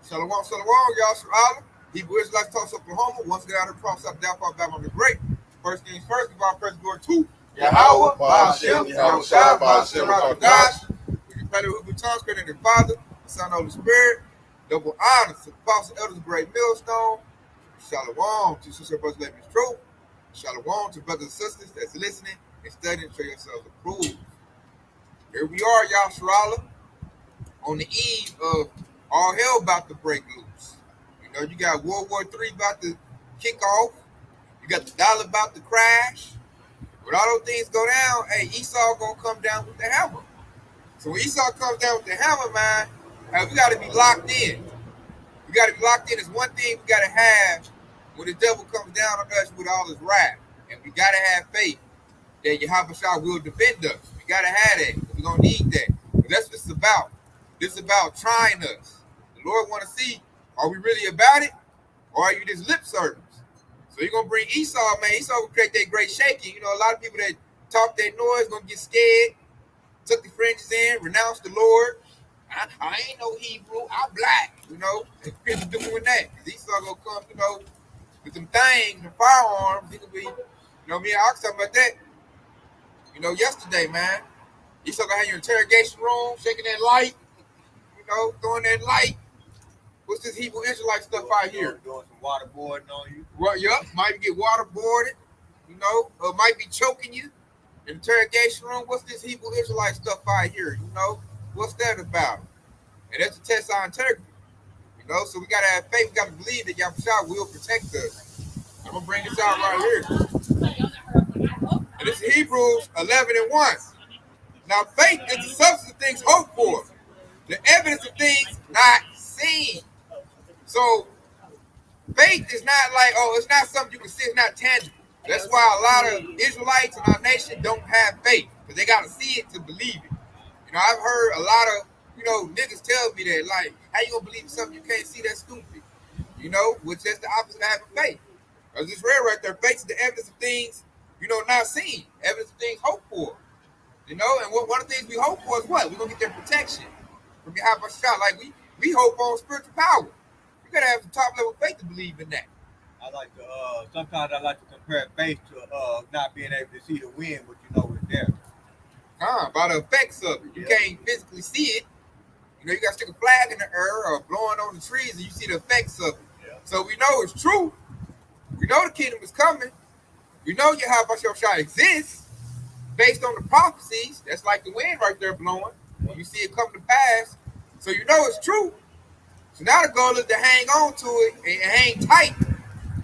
Shalom, shalom, Yashar Allah. Hebrew Israelites, Tulsa, Oklahoma. Once again, out of the cross up, down, Babylon the Great. First things first, give our praise glory to Yahweh, Ba'ashem, Yahweh Shai, Ba'ashem, Rakadash. We can pray the Hebrew tongues, creating the Father, the Son, Holy Spirit. Double honor to the apostle, elders, great millstone. Shalom to sister brothers, living truth. Shalom to brothers and sisters that's listening and studying, show yourselves approved. Here we are, Yashar Allah, on the eve of all hell about to break loose. You know, you got World War III about to kick off. You got the dollar about to crash. When all those things go down, hey, Esau gonna come down with the hammer. So when Esau comes down with the hammer, man, we got to be locked in. We got to be locked in. It's one thing we got to have when the devil comes down on us with all his wrath. And we got to have faith that Yahweh will defend us. We got to have that. We're going to need that. But that's what it's about. This is about trying us. The Lord want to see, are we really about it? Or are you just lip service? So you're going to bring Esau, man. Esau will create that great shaking. You know, a lot of people that talk that noise going to get scared, took the fringes in, renounced the Lord. I ain't no Hebrew. I'm black, you know. People doing that. Esau going to come, you know, with them things, the firearms. He could be, you know, me and I was talking about that, you know, yesterday, man. Esau going to have your interrogation room, shaking that light, you know, throwing that light. What's this Hebrew Israelite stuff out here? Doing some waterboarding on you. Well, yep, might get waterboarded, you know, or might be choking you. Interrogation room, what's this Hebrew Israelite stuff out here, you know? What's that about? And that's a test our integrity, you know? So we got to have faith. We got to believe that Yahweh will protect us. I'm going to bring this out right here. And this is Hebrews 11:1. Now, faith is the substance of things hoped for, the evidence of things not seen. So, faith is not like, oh, it's not something you can see. It's not tangible. That's why a lot of Israelites in our nation don't have faith, because they got to see it to believe it. You know, I've heard a lot of, you know, niggas tell me that, like, how you gonna believe something you can't see? That's stupid. You know, which is the opposite of having faith. I just read right there, faith is the evidence of things, you know, not seen. Evidence of things hoped for. You know, and one of the things we hope for is what? We're gonna get their protection from behind our shot. Like we hope on spiritual power. You gotta have some top level faith to believe in that. I like to sometimes I like to compare faith to not being able to see the wind, but you know it's there. By the effects of it. You can't physically see it. You know, you got to stick a flag in the air or blowing on the trees and you see the effects of it. Yeah. So we know it's true. We know the kingdom is coming. We know Yahweh Shai exists based on the prophecies. That's like the wind right there blowing. You see it come to pass. So you know it's true. So now the goal is to hang on to it and hang tight.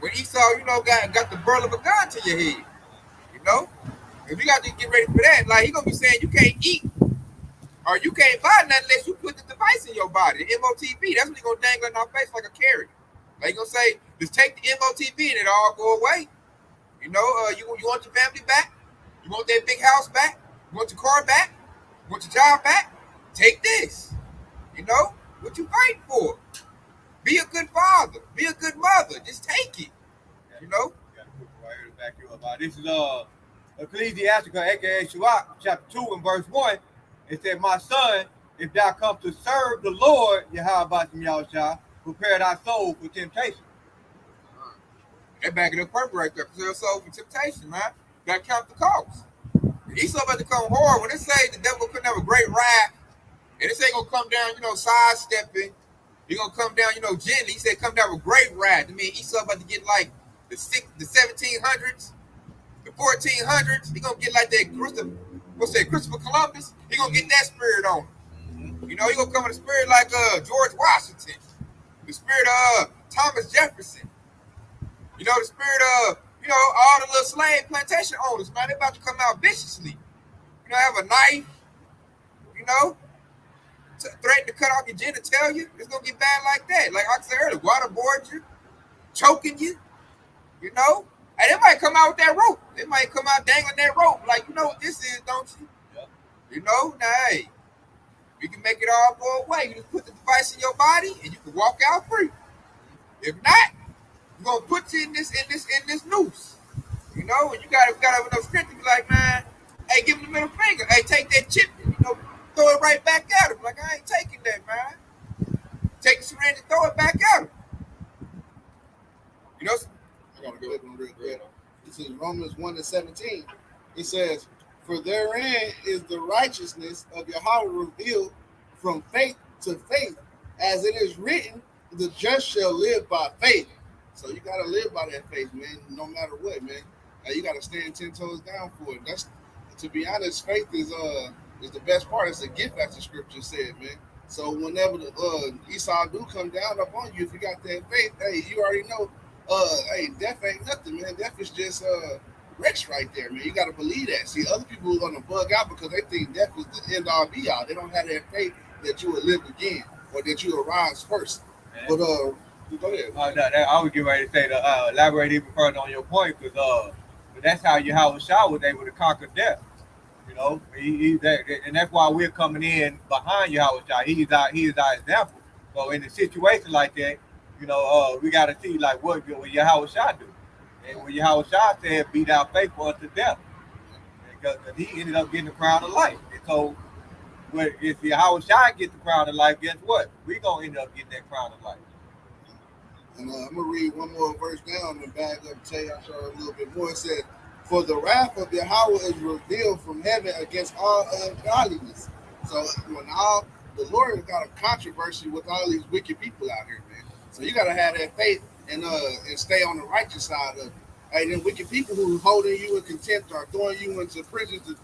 When Esau, you know, got the burl of a gun to your head. You know? And we got to get ready for that. Like, he going to be saying you can't eat or you can't buy nothing unless you put the device in your body, the MOTB. That's what he's going to dangle in our face like a carrot. Like, he's going to say, just take the MOTB and it'll all go away. You know, you want your family back? You want that big house back? You want your car back? You want your job back? Take this. You know? What you fighting for? Be a good father. Be a good mother. Just take it. You know? You got to put right here to back you up. This is Ecclesiastes, aka Sirach, chapter 2 and verse 1. It said, my son, if thou come to serve the Lord, Yahweh Shai, prepare thy soul for temptation. That back it up perfect right there. Prepare your soul for temptation, man. You got to count the cost. Esau about to come hard. When they say the devil couldn't have a great wrath, and this ain't going to come down, you know, sidestepping. He's going to come down, you know, gently. He said come down with great wrath. I mean, Esau about to get like the 1700s, the 1400s. He going to get like that Christopher Columbus. He going to get that spirit on him. You know, he going to come with a spirit like George Washington. The spirit of Thomas Jefferson. You know, the spirit of, you know, all the little slave plantation owners, man. They about to come out viciously. You know, have a knife, you know, threaten to cut off your genitalia. It's going to get bad like that. Like I said earlier, waterboard you, choking you, you know. And they might come out with that rope. They might come out dangling that rope. Like, you know what this is, don't you? Yep. You know, now, hey, we can make it all go away. You just put the device in your body and you can walk out free. If not, we're going to put you in this noose. You know, and you got to have enough strength to be like, man, hey, give him the middle finger. Hey, take that chip, you know, throw it right back at him. Like, I ain't taking that, man. take the syringe and throw it back at him. You know, I gotta go real quick. This is Romans 1:17. It says, "For therein is the righteousness of Yahweh revealed from faith to faith, as it is written, the just shall live by faith." So you gotta live by that faith, man. No matter what, man. You gotta stand 10 toes down for it. That's, to be honest, faith is the best part. It's a gift, as the scripture said, man. So whenever the Esau do come down upon you, if you got that faith, hey, you already know. Hey, death ain't nothing, man. Death is just rest right there, man. You gotta believe that. See, other people are gonna bug out because they think death is the end all be all. They don't have that faith that you will live again or that you will rise first. Man. But go ahead. I was getting ready to say to elaborate even further on your point, because that's how Yahweh Shah was able to conquer death. You know, and that's why we're coming in behind Yahweh Shah. He is our example. So in a situation like that, you know, we got to see like what Yahweh Shah do. And when Yahweh Shah said, "Be thou faithful unto death," because he ended up getting the crown of life. And so, if Yahweh Shah gets the crown of life, guess what? We're going to end up getting that crown of life. And I'm going to read one more verse down and back up and tell y'all a little bit more. It says, "For the wrath of Yahweh is revealed from heaven against all ungodliness." So when the Lord has got a controversy with all these wicked people out here, man. So you got to have that faith and stay on the righteous side of it. Hey, them wicked people who holding you in contempt or throwing you into prison to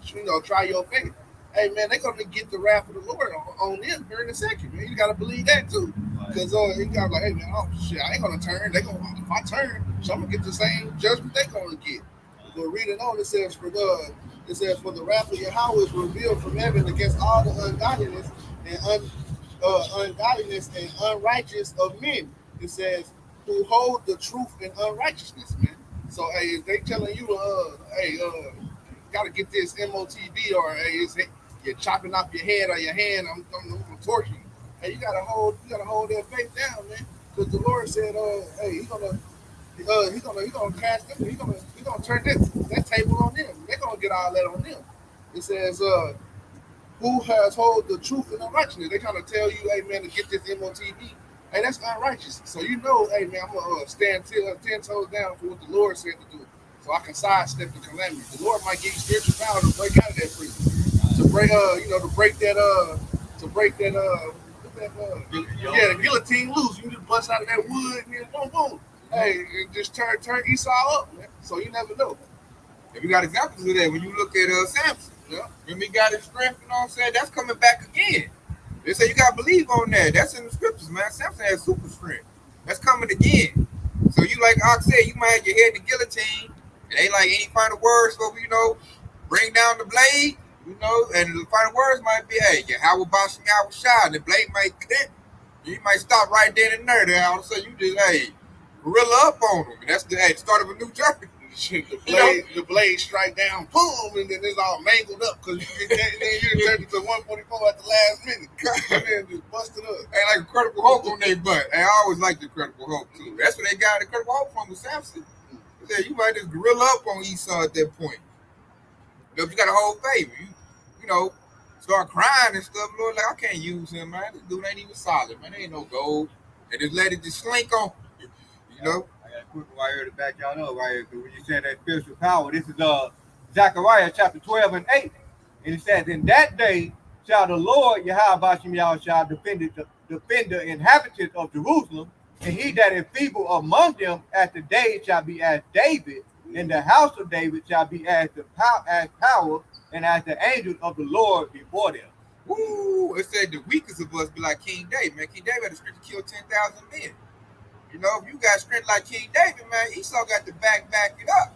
try your faith. Hey, man, they're going to get the wrath of the Lord on them here in a second, man. You got to believe that, too. Because you got to like, hey, man, oh, shit, I ain't going to turn. If I turn, so I'm going to get the same judgment they're going to get. But reading on, it says, for the wrath of Yahweh is revealed from heaven against all the ungodliness and unrighteous of men. It says, who hold the truth in unrighteousness, man. So, hey, if they telling you, got to get this MOTB, or hey, you're chopping off your head or your hand, I'm gonna torture you. Hey, you gotta hold that faith down, man. Because the Lord said, hey, he's gonna cast them, he's gonna turn that table on them. They're gonna get all that on them. It says, who has hold the truth in unrighteousness? They trying to tell you, hey, man, to get this MOTB. Hey, that's unrighteous. So you know, hey, man, I'm going to stand 10 toes down for what the Lord said to do, so I can sidestep the calamity. The Lord might give you spiritual power to break out of that prison, to break the guillotine loose. You just bust out of that wood and then boom, boom. Hey, and just turn Esau up, man. So you never know. And we got examples of that when you look at Samson. Yeah. When he got his strength, you know what I'm saying? That's coming back again. They say you got to believe on that. That's in the scriptures, man. Samson has super strength. That's coming again. So you, like Ox said, you might have your head in the guillotine. It ain't like any final words for, bring down the blade, and the final words might be, hey, Yahweh Bashim Yahweh Shah, and the blade might clip. You might stop right there and there. All of a sudden you just, hey, gorilla up on them. And that's the start of a new journey. The blade strike down, boom, and then it's all mangled up because you turned it to 144 at the last minute. And then just busted up. Hey, like Incredible Hulk on their butt. Hey, I always liked the Incredible Hulk too. That's where they got the Incredible Hulk from, with Samson. You might just gorilla up on Esau at that point. If you got a whole favor, you start crying and stuff. Lord, like, I can't use him, man. This dude ain't even solid, man. There ain't no gold. And just let it just slink on, I got a quick one right here to back y'all up right here. When you said that spiritual power, this is Zechariah chapter 12 and 8. And it says, in that day shall the Lord Yahweh Bashim Yahweh shall defend the inhabitants of Jerusalem, and he that is feeble among them at the day shall be as David, and the house of David shall be as power, and as the angels of the Lord before them. Ooh, it said the weakest of us be like King David, man. King David had the strength to kill 10,000 men. If you got strength like King David, man, Esau got to back it up.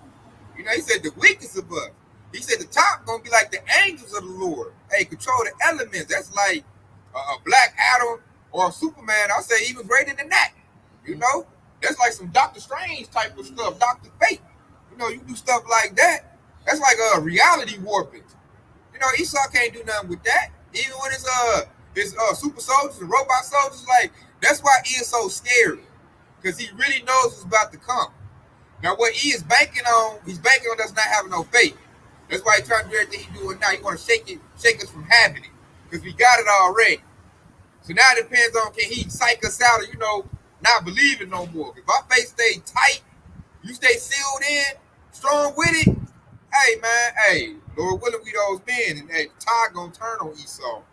He said the weakest of us. He said the top gonna be like the angels of the Lord. Hey, control the elements. That's like a Black Adam or a Superman. I'll say even greater than that. That's like some Doctor Strange type of stuff. Dr. Fate. You do stuff like that. That's like a reality warping. Esau can't do nothing with that. Even when it's super soldiers and robot soldiers, like that's why he is so scary. Because he really knows what's about to come. Now, what he is banking on, he's banking on us not having no faith. That's why he's trying to do everything he's doing now. He want to shake us from having it. Because we got it already. So now it depends on can he psych us out or, not believing no more. If our faith stay tight, you stay sealed in, strong with it, hey, man, hey, Lord willing, we those men. And, hey, the tide going to turn on Esau.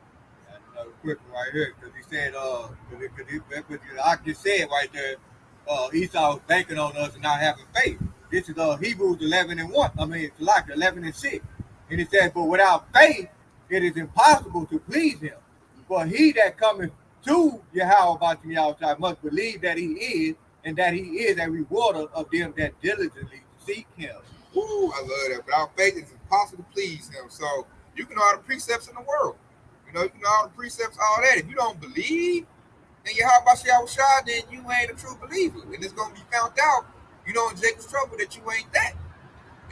That's another quick one right here, because he said, I just said right there, Esau was banking on us and not having faith. This is Hebrews 11:1. I mean, it's like 11:6. And it says, but without faith, it is impossible to please him. For he that cometh to Yahweh must believe that he is, and that he is a rewarder of them that diligently seek him. Woo, I love that. Without faith, it's impossible to please him. So you can know all the precepts in the world. You can know all the precepts, all that. If you don't believe in Yahweh, then you ain't a true believer. And it's going to be found out, in Jacob's trouble, that you ain't that.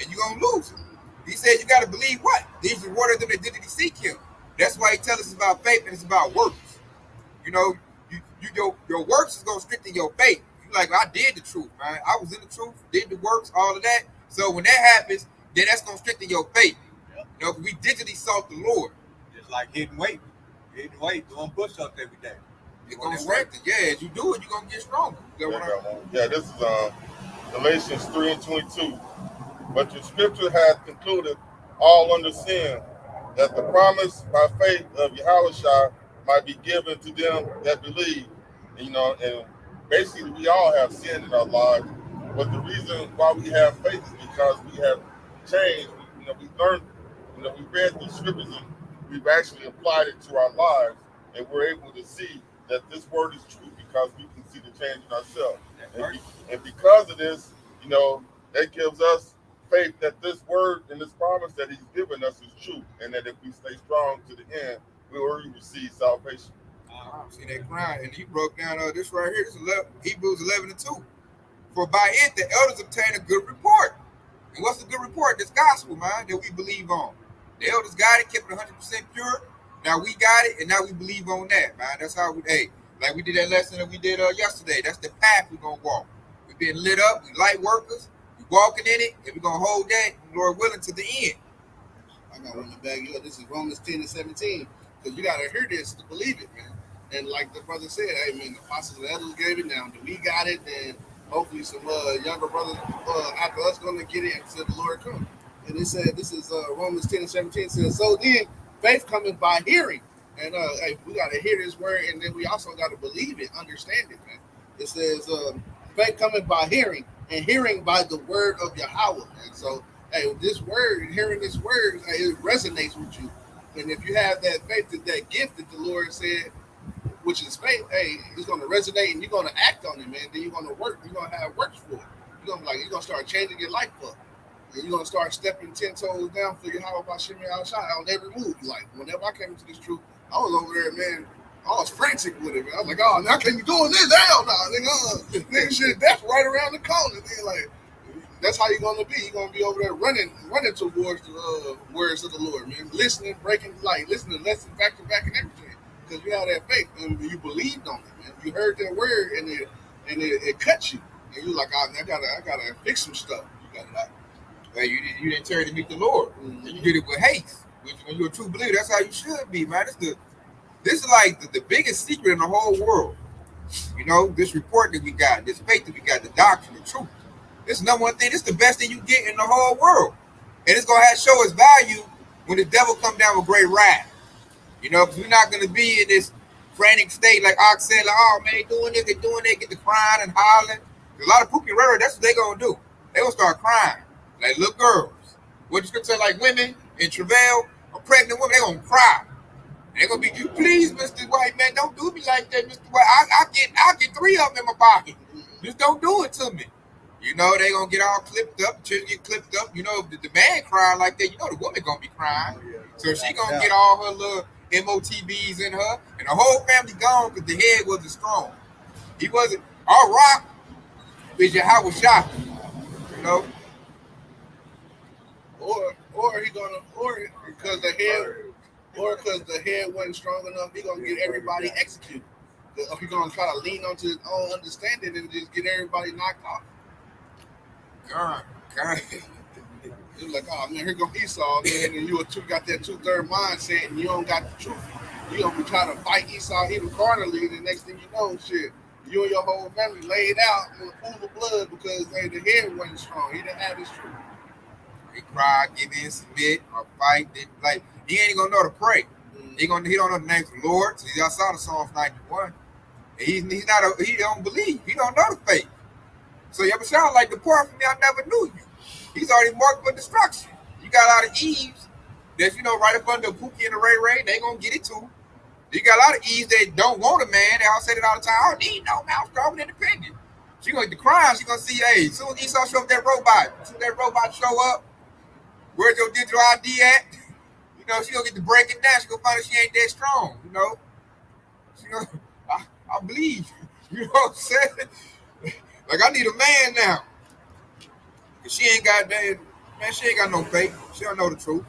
And you're going to lose it. He said you got to believe what? These rewarded them that diligently seek him. That's why he tells us it's about faith and it's about works. Your works is going to strengthen your faith. You like, I did the truth, man. I was in the truth, did the works, all of that. So when that happens, then that's going to strengthen your faith. Yep. We digitally sought the Lord. Just like hitting weight, doing push-ups every day. It's going to strengthen. Yeah, as you do it, you're going to get stronger. Yeah, this is Galatians 3:22. But the scripture has concluded all under sin, that the promise by faith of Yahushua might be given to them that believe. And basically we all have sin in our lives, but the reason why we have faith is because we have changed. We learned, we read the scriptures and we've actually applied it to our lives, and we're able to see that this word is true because we can see the change in ourselves. And because of this, that gives us faith that this word and this promise that he's given us is true, and that if we stay strong to the end, we will receive salvation. See that crying, and he broke down this right here. This is Hebrews 11:2. For by it the elders obtain a good report. And what's the good report? This gospel, man, that we believe on. The elders got it, kept it 100% pure. Now we got it, and now we believe on that, man. That's how like we did that lesson that we did yesterday. That's the path we're gonna walk. We've been lit up. We light workers. We walking in it, and we're gonna hold that, Lord willing, to the end. I got one to bag you up. This is Romans 10:17. Because you gotta hear this to believe it, man. And like the brother said, hey man, the apostles and elders gave it down. We got it, and hopefully some younger brothers after us gonna get it until the Lord comes. And it said, this is Romans 10:17 says, so then faith cometh by hearing. And hey, we gotta hear this word, and then we also gotta believe it, understand it, man. It says faith cometh by hearing, and hearing by the word of Yahweh. And so hey, this word, hearing this word, it resonates with you. And if you have that faith, that gift that the Lord said, which is faith, hey, it's going to resonate and you're going to act on it, man. Then you're going to work. You're going to have works for it. You're going to start changing your life up. And you're going to start stepping 10 toes down for your Yahweh Bashem outside on every move. Like, whenever I came into this truth, I was over there, man. I was frantic with it, man. I was like, oh, now can you doing this? Hell no. Nigga, shit, that's right around the corner. Then, like, that's how you're going to be. You're going to be over there running towards the words of the Lord, man. Listening, listening, lessons back to back and everything. Because you have that faith and you believed on it, man. You heard that word and it cut you. And you're like, I gotta fix some stuff. You got it. Hey, you didn't tarry to meet the Lord. Mm-hmm. You did it with haste. When you're a true believer, that's how you should be, man. This is like the biggest secret in the whole world. This report that we got, this faith that we got, the doctrine, the truth. This is number one thing. This is the best thing you get in the whole world. And it's going to show its value when the devil come down with great wrath. Because we're not going to be in this frantic state like Ox said, like, oh, man, doing this, they're doing that, get the crying and hollering. A lot of poopy rhetoric, that's what they're going to do. They're going to start crying like little girls. What the scripture say, like women in travail or pregnant women, they're going to cry. They're going to be, please, Mr. White, man, don't do me like that, Mr. White. I'll get 3 of them in my pocket. Just don't do it to me. They're going to get all clipped up, children get clipped up. If the man crying like that, the woman going to be crying. So she going to get all her little MOTBs in her, and the whole family gone because the head wasn't strong. He wasn't. Our rock is Yahweh Shah, Or he gonna, because the head wasn't strong enough, he gonna get everybody executed. Or he gonna try to lean onto his own understanding and just get everybody knocked off. God. You're like, oh man, here go Esau, man, and you got that 2/3 mindset, and you don't got the truth. You gonna be trying to fight Esau even carnally, and the next thing you know, shit, you and your whole family laid out in a pool of blood because the head wasn't strong. He didn't have his truth. He cry, give in, submit, or fight. Then, like, he ain't gonna know to pray. He don't know the names of the Lord. So y'all saw the Psalms 91. And he don't believe. He don't know the faith. So you ever sound like, depart from me, I never knew you. He's already marked for destruction. You got a lot of Eves that's, right up under Pookie and the Ray Ray. They gonna get it too. You got a lot of Eves that don't want a man. They all say it all the time. I don't need no man. I'm strong and independent. She gonna get the crime. She gonna see, hey, as soon as Esau show up that robot, as soon as that robot show up, where's your digital ID at? She gonna get to break it down. She gonna find out she ain't that strong. She gonna, I believe. You know what I'm saying? Like, I need a man now. Cause she ain't got that, man. She ain't got no faith. She don't know the truth.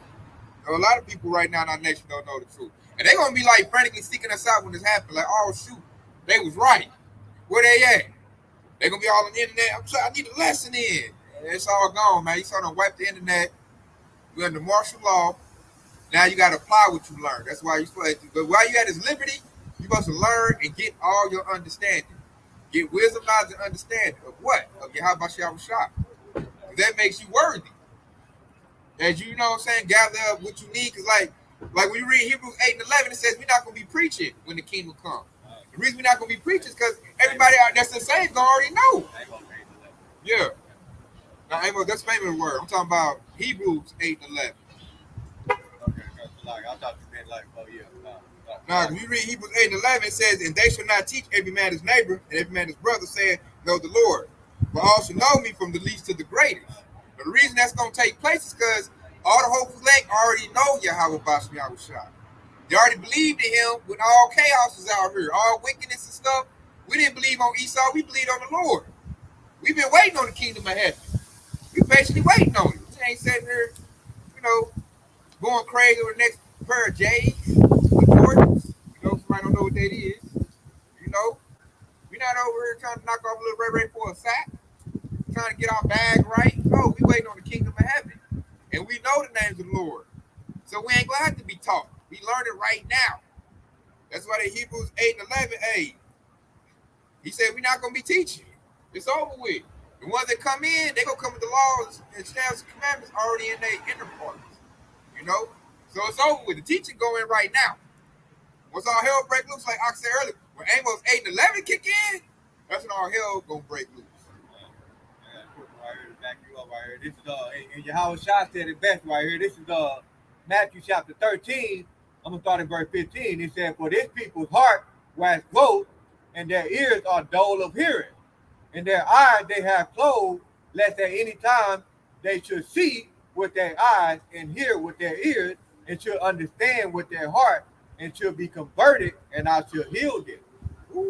A lot of people right now in our nation don't know the truth, and they gonna be like frantically seeking us out when this happens. Like, oh shoot, they was right. Where they at? They gonna be all on the internet. I'm sorry, I need a lesson in. It's all gone, man. You saw them wipe the internet. We're under martial law. Now you got to apply what you learned. That's why you're supposed to. But while you at this liberty, you're supposed to learn and get all your understanding. Get wisdom, knowledge, and understanding of what? Of Yahweh Shah. That makes you worthy. As you know what I'm saying, gather up what you need. Because like when you read Hebrews 8 and 11, it says we're not going to be preaching when the kingdom comes. The reason we're not going to be preaching is because everybody out there that's saved already know. Yeah. Now, that's famous word. I'm talking about Hebrews 8 and 11. I thought you meant like, oh yeah. Now, when you read Hebrews 8 and 11, it says, and they shall not teach every man his neighbor and every man his brother, saying, know the Lord. But all shall know me from the least to the greatest. But the reason that's going to take place is because all the hopeful elect already know Yahweh Bashem Yahushua. They already believed in him when all chaos is out here, all wickedness and stuff. We didn't believe on Esau, we believed on the Lord. We've been waiting on the kingdom of heaven. We patiently waiting on it. We ain't sitting here, going crazy with the next pair of J's, Jordans. Somebody don't know what that is. We're not over here trying to knock off a little Ray Ray for a sack, trying to get our bag right. No, we waiting on the kingdom of heaven. And we know the names of the Lord. So we ain't going to have to be taught. We learn it right now. That's why the Hebrews 8 and 11, he said we're not going to be teaching. It's over with. The ones that come in, they going to come with the laws and statutes and commandments already in their inner parts. So it's over with. The teaching going right now. Once all hell break loose, like I said earlier, when Amos 8 and 11 kick in, that's when all hell gonna break loose. Right here to back you up right here. This is and Yahweh Shah said it best right here. This is Matthew chapter 13. I'm gonna start in verse 15. It said, for this people's heart wax closed, and their ears are dull of hearing, and their eyes they have closed, lest at any time they should see with their eyes and hear with their ears, and should understand with their heart, and should be converted, and I shall heal them.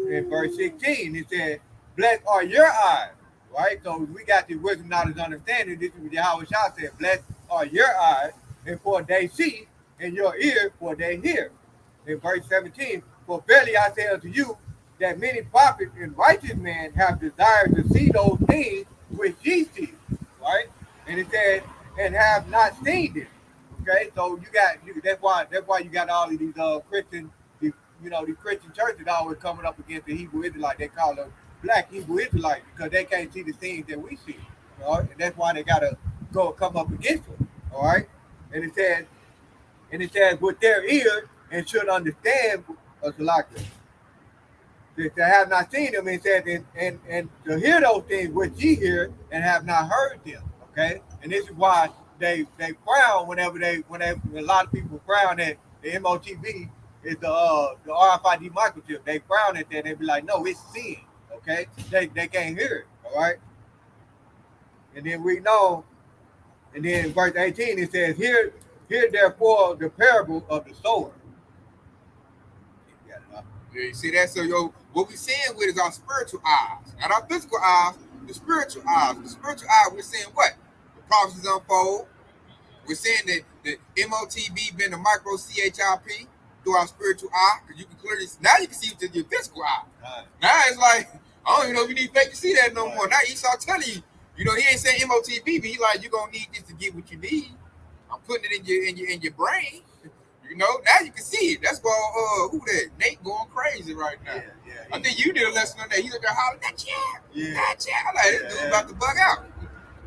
In verse 16, it said, blessed are your eyes, right? So we got the wisdom, knowledge, understanding. This is what Yahweh Shah said, blessed are your eyes, and for they see, and your ears, for they hear. In verse 17, for verily I say unto you, that many prophets and righteous men have desired to see those things which ye see, right? And it said, and have not seen them. Okay, so that's why you got all of these Christian, these Christian churches always coming up against the Hebrew Israelite. They call them black Hebrew Israelites because they can't see the things that we see. All right, and that's why they gotta come up against them. All right, and it says with their ears and should understand to have not seen them. It says and to hear those things which ye hear and have not heard them. Okay, and this is why they frown whenever a lot of people frown at the MOTV is the RFID microchip. They frown at that. They be like, no, it's sin. Okay, they can't hear it. All right, and then we know, and then in verse 18 it says, hear therefore the parable of the sower. Yeah, you see that? So what we seeing with is our spiritual eyes, not our physical eyes. The spiritual eyes. The spiritual eye, we're seeing what? Prophecies unfold. We're saying that the MOTB been the micro CHIP through our spiritual eye, because you can clearly now you can see with your physical eye. Right. Now it's like I don't even know if you need fake to see that no more. Now Esau telling you, he ain't saying MOTB, but he like you gonna need this to get what you need. I'm putting it in your brain. know, now you can see it. That's going, who that? Nate going crazy right now. Yeah. I think you did a lesson on that. He looked at hollering, that chair. Yeah. That chair. I'm like, this dude about to bug out.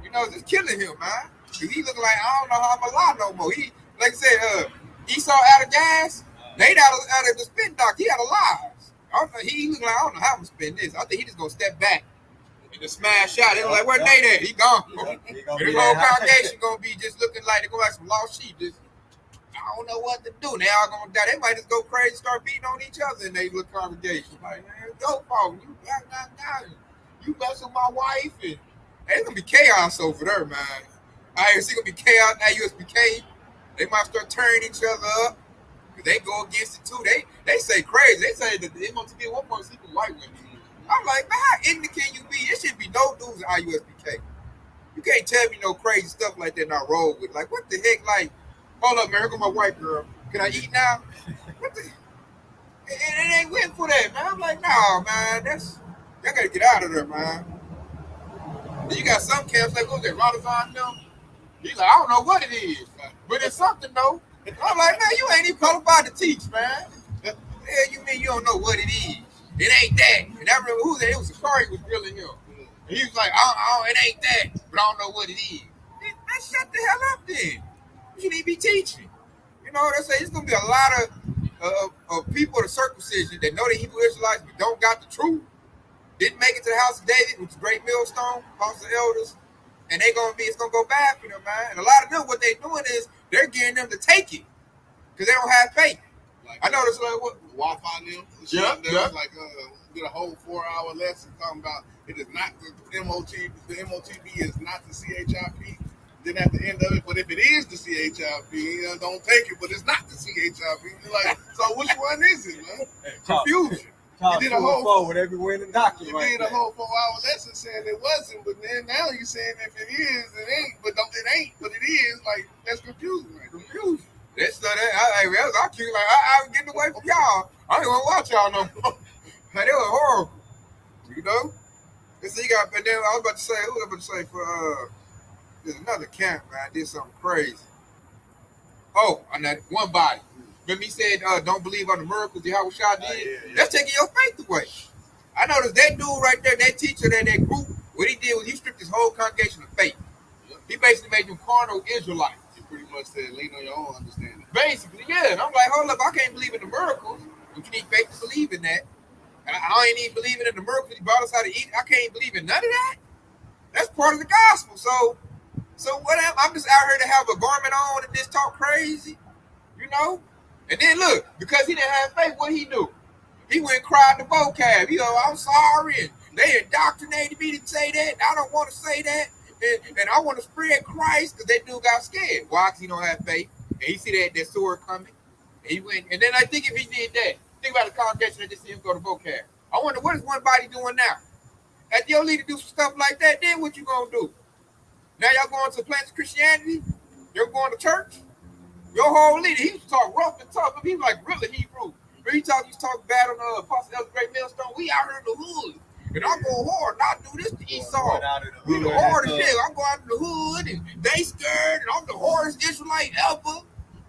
You know, it's killing him, man. Cause he look like, I don't know how I'm alive no more. He, like I said, Esau out of gas, Nate out of the spin dock. He out of lives. I don't know, he look like, I don't know how I'm gonna spin this. I think he just gonna step back and just smash out. They like, where Nate at? He gone. And the whole congregation gonna be just looking like they're gonna like some lost sheep. Just, I don't know what to do. They all gonna die. They might just go crazy, start beating on each other in their little congregation. Like, man, it's your fault. You you mess with my wife, and it's gonna be chaos over there, man. It's gonna be chaos now. USPK, they might start turning each other up. They go against it too. They say crazy. They say that the MOTB at one point sleep with white women. I'm like, man, how ignorant can you be? It should be no dudes in IUSPK. You can't tell me no crazy stuff like that and I roll with. Like, what the heck? Like, hold up, man. Here go my white girl. Can I eat now? What the? It ain't went for that, man. I'm like, nah, man. Y'all gotta get out of there, man. Then you got some camps like, what's that, Radazan them? He's like, I don't know what it is, but it's something though. I'm like, man, you ain't even qualified to teach, man. The hell you mean you don't know what it is? It ain't that. And I remember who that? It was Sakari was grilling him. And he was like, it ain't that, but I don't know what it is. Man, shut the hell up then. You shouldn't even be teaching. You know what I say? It's going to be a lot of people of the circumcision that know the Hebrew Israelites but don't got the truth. Didn't make it to the house of David, which is a great millstone, house of elders. And it's going to go bad for them, man. And a lot of them, what they're doing is they're getting them to take it because they don't have faith. Like, I noticed like what Wi-Fi them. Yeah. Like did a whole 4-hour lesson talking about it is not the MOTB. The MOTB is not the CHIP. Then at the end of it, but if it is the CHIP, don't take it. But it's not the CHIP. You're like, so which one is it, man? Confusion. You did a whole forward everywhere in the document. You did a whole 4-hour lesson saying it wasn't, but then now you're saying if it is, it ain't. But it ain't, but it is. Like that's confusing. Right? Confusion. That's I keep like I was getting away from y'all. I didn't want to watch y'all no more. Man, they were horrible. You know? And so you got, but then I was about to say, who was I about to say for there's another camp, man, did something crazy. Oh, and that one body. Remember he said, don't believe on the miracles Yahweh Shah did? Yeah. That's taking your faith away. I noticed that dude right there, that teacher, that group, what he did was he stripped his whole congregation of faith. He basically made them carnal Israelites. He pretty much said, lean on your own understanding. Basically, yeah. And I'm like, hold up, I can't believe in the miracles. But you need faith to believe in that. I ain't even believing in the miracles he brought us how to eat. I can't believe in none of that. That's part of the gospel. So what? I'm just out here to have a garment on and just talk crazy, you know? And then look, because he didn't have faith, what he do? He went and cried the vocab. I'm sorry, and they indoctrinated me to say that. I don't want to say that, and I want to spread Christ because that dude got scared. Why? Because he don't have faith, and he see that sword coming. And he went, and then I think if he did that, think about the congregation that just see him go to vocab. I wonder what is one body doing now? After your leader do stuff like that, then what you gonna do? Now y'all going to Plants of Christianity? You're going to church? Your whole leader, he used to talk rough and tough, but he was like really Hebrew. But he talk bad on Apostle Elder Great Millstone. We out here in the hood. And I'm going hard. Not do this to Esau. We the hardest shit. I'm going out in the hood and they scared and I'm the hardest Israelite ever.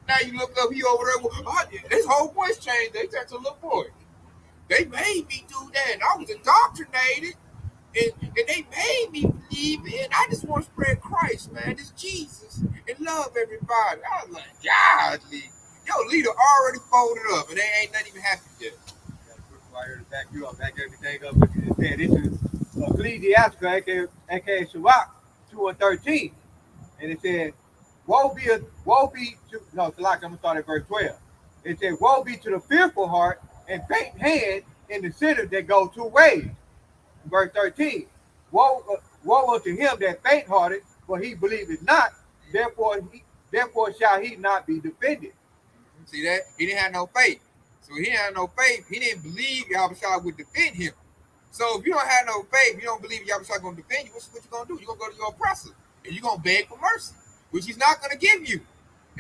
Now you look up, he over there. His whole voice changed. They turned to a little boy. They made me do that. And I was indoctrinated. And they made me believe it. I just want to spread Christ, man. This Jesus. And love everybody. I was like, godly. Your leader already folded up. And they ain't not even happy yet. Right here to back you up, back everything up. What you just said. This is Ecclesiastes, aka Sirach 2:13. And it said, woe be to, no, Sirach, I'm going to start at verse 12. It said, woe be to the fearful heart and faint hand in the sinners that go two ways. Verse 13, woe unto him that faint-hearted, for he believeth not, therefore shall he not be defended. See that? He didn't have no faith. So he didn't have no faith. He didn't believe Yahweh Shah would defend him. So if you don't have no faith, you don't believe Yahweh Shah going to defend you, what you going to do? You're going to go to your oppressor, and you're going to beg for mercy, which he's not going to give you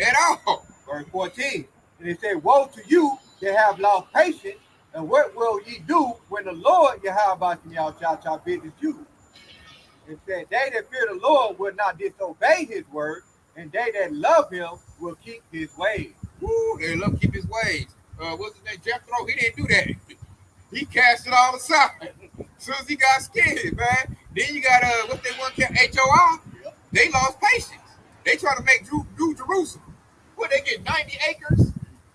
at all. Verse 14, and it said, woe to you that have lost patience, and what will ye do when the Lord Yahweh shall visit you? It said, they that fear the Lord will not disobey his word, and they that love him will keep his ways. Woo, they love keep his ways. What's his name? Jethro, he didn't do that. He cast it all aside. As soon as he got scared, man. Then you got what they want to HOI. They lost patience. They try to make New Jerusalem. What, they get 90 acres?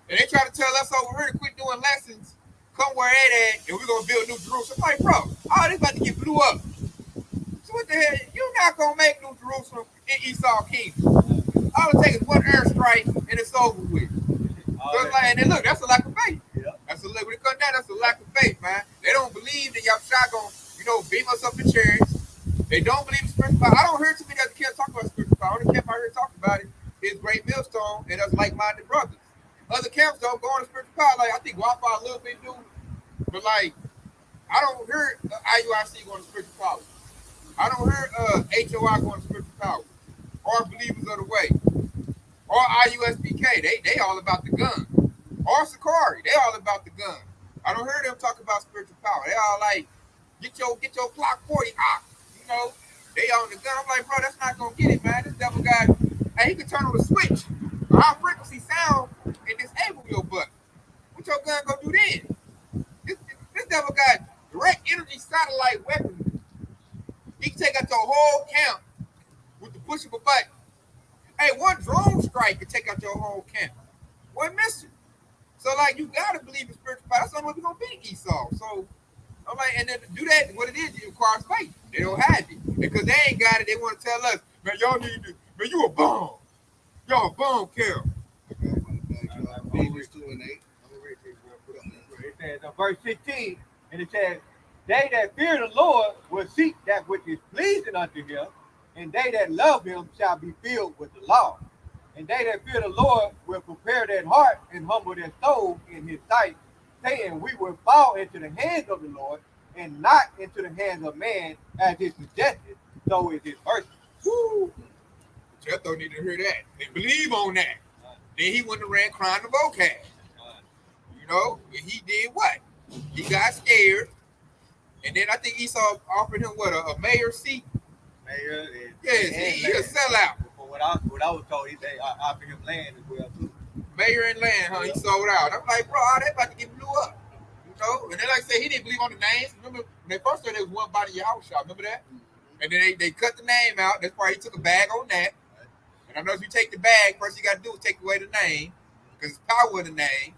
And they try to tell us over here to quit doing lessons. Come where they at, and we're gonna build New Jerusalem. I'm like, bro, all this about to get blew up. So what the hell? You're not gonna make New Jerusalem in Esau Kingdom. All it takes is one airstrike and it's over with. So it's like, and then look, that's a lack of faith. That's a when it comes down, that's a lack of faith, man. They don't believe that Yahshua gonna, beam us up in chariots. They don't believe in spiritual power. I don't hear too many other kids talk about spiritual power. Only camp I heard talk about it is Great Millstone and us like-minded brothers. Other camps don't go on spiritual power. Like I think Wi-Fi a little bit do, but like I don't hear IUIC going to spiritual power. I don't hear HOI going to spiritual power or Believers of the Way or IUSBK. They all about the gun. Or Sakari, they all about the gun. I don't hear them talk about spiritual power. They all like get your Glock 40 out. They on the gun. I'm like, bro, that's not gonna get it, man. This devil guy, hey, he can turn on the switch, a high frequency sound, and disable your butt. What your gun gonna do then? This devil got direct energy satellite weaponry. He can take out your whole camp with the push of a button. Hey, one drone strike can take out your whole camp. One missile. So like, you gotta believe in spiritual power. That's the only way we're gonna beat Esau. So I'm like, and then to do that, what it is, it requires faith. They don't have it because they ain't got it. They want to tell us, man, y'all need to, man, you a bum. Y'all a bum, Carol. Ephesians 2 and 8. It says in verse 16, and it says, they that fear the Lord will seek that which is pleasing unto him, and they that love him shall be filled with the law. And they that fear the Lord will prepare their heart and humble their soul in his sight, saying, we will fall into the hands of the Lord and not into the hands of man, as is suggested, so is his mercy. Woo! Jethro need to hear that. They believe on that. Then he went and ran crying to vocab. And he did what? He got scared. And then I think Esau offered him what, a mayor seat? Mayor, yes, he a sellout. What I was told, they offered him land as well too. Mayor and land, huh? He sold out. I'm like, bro, they about to get blew up. And then like I said, he didn't believe on the names. Remember when they first started, there was one body Yahshua. Remember that? And then they cut the name out. That's why he took a bag on that. And I know if you take the bag, first you got to do is take away the name, because it's power of the name.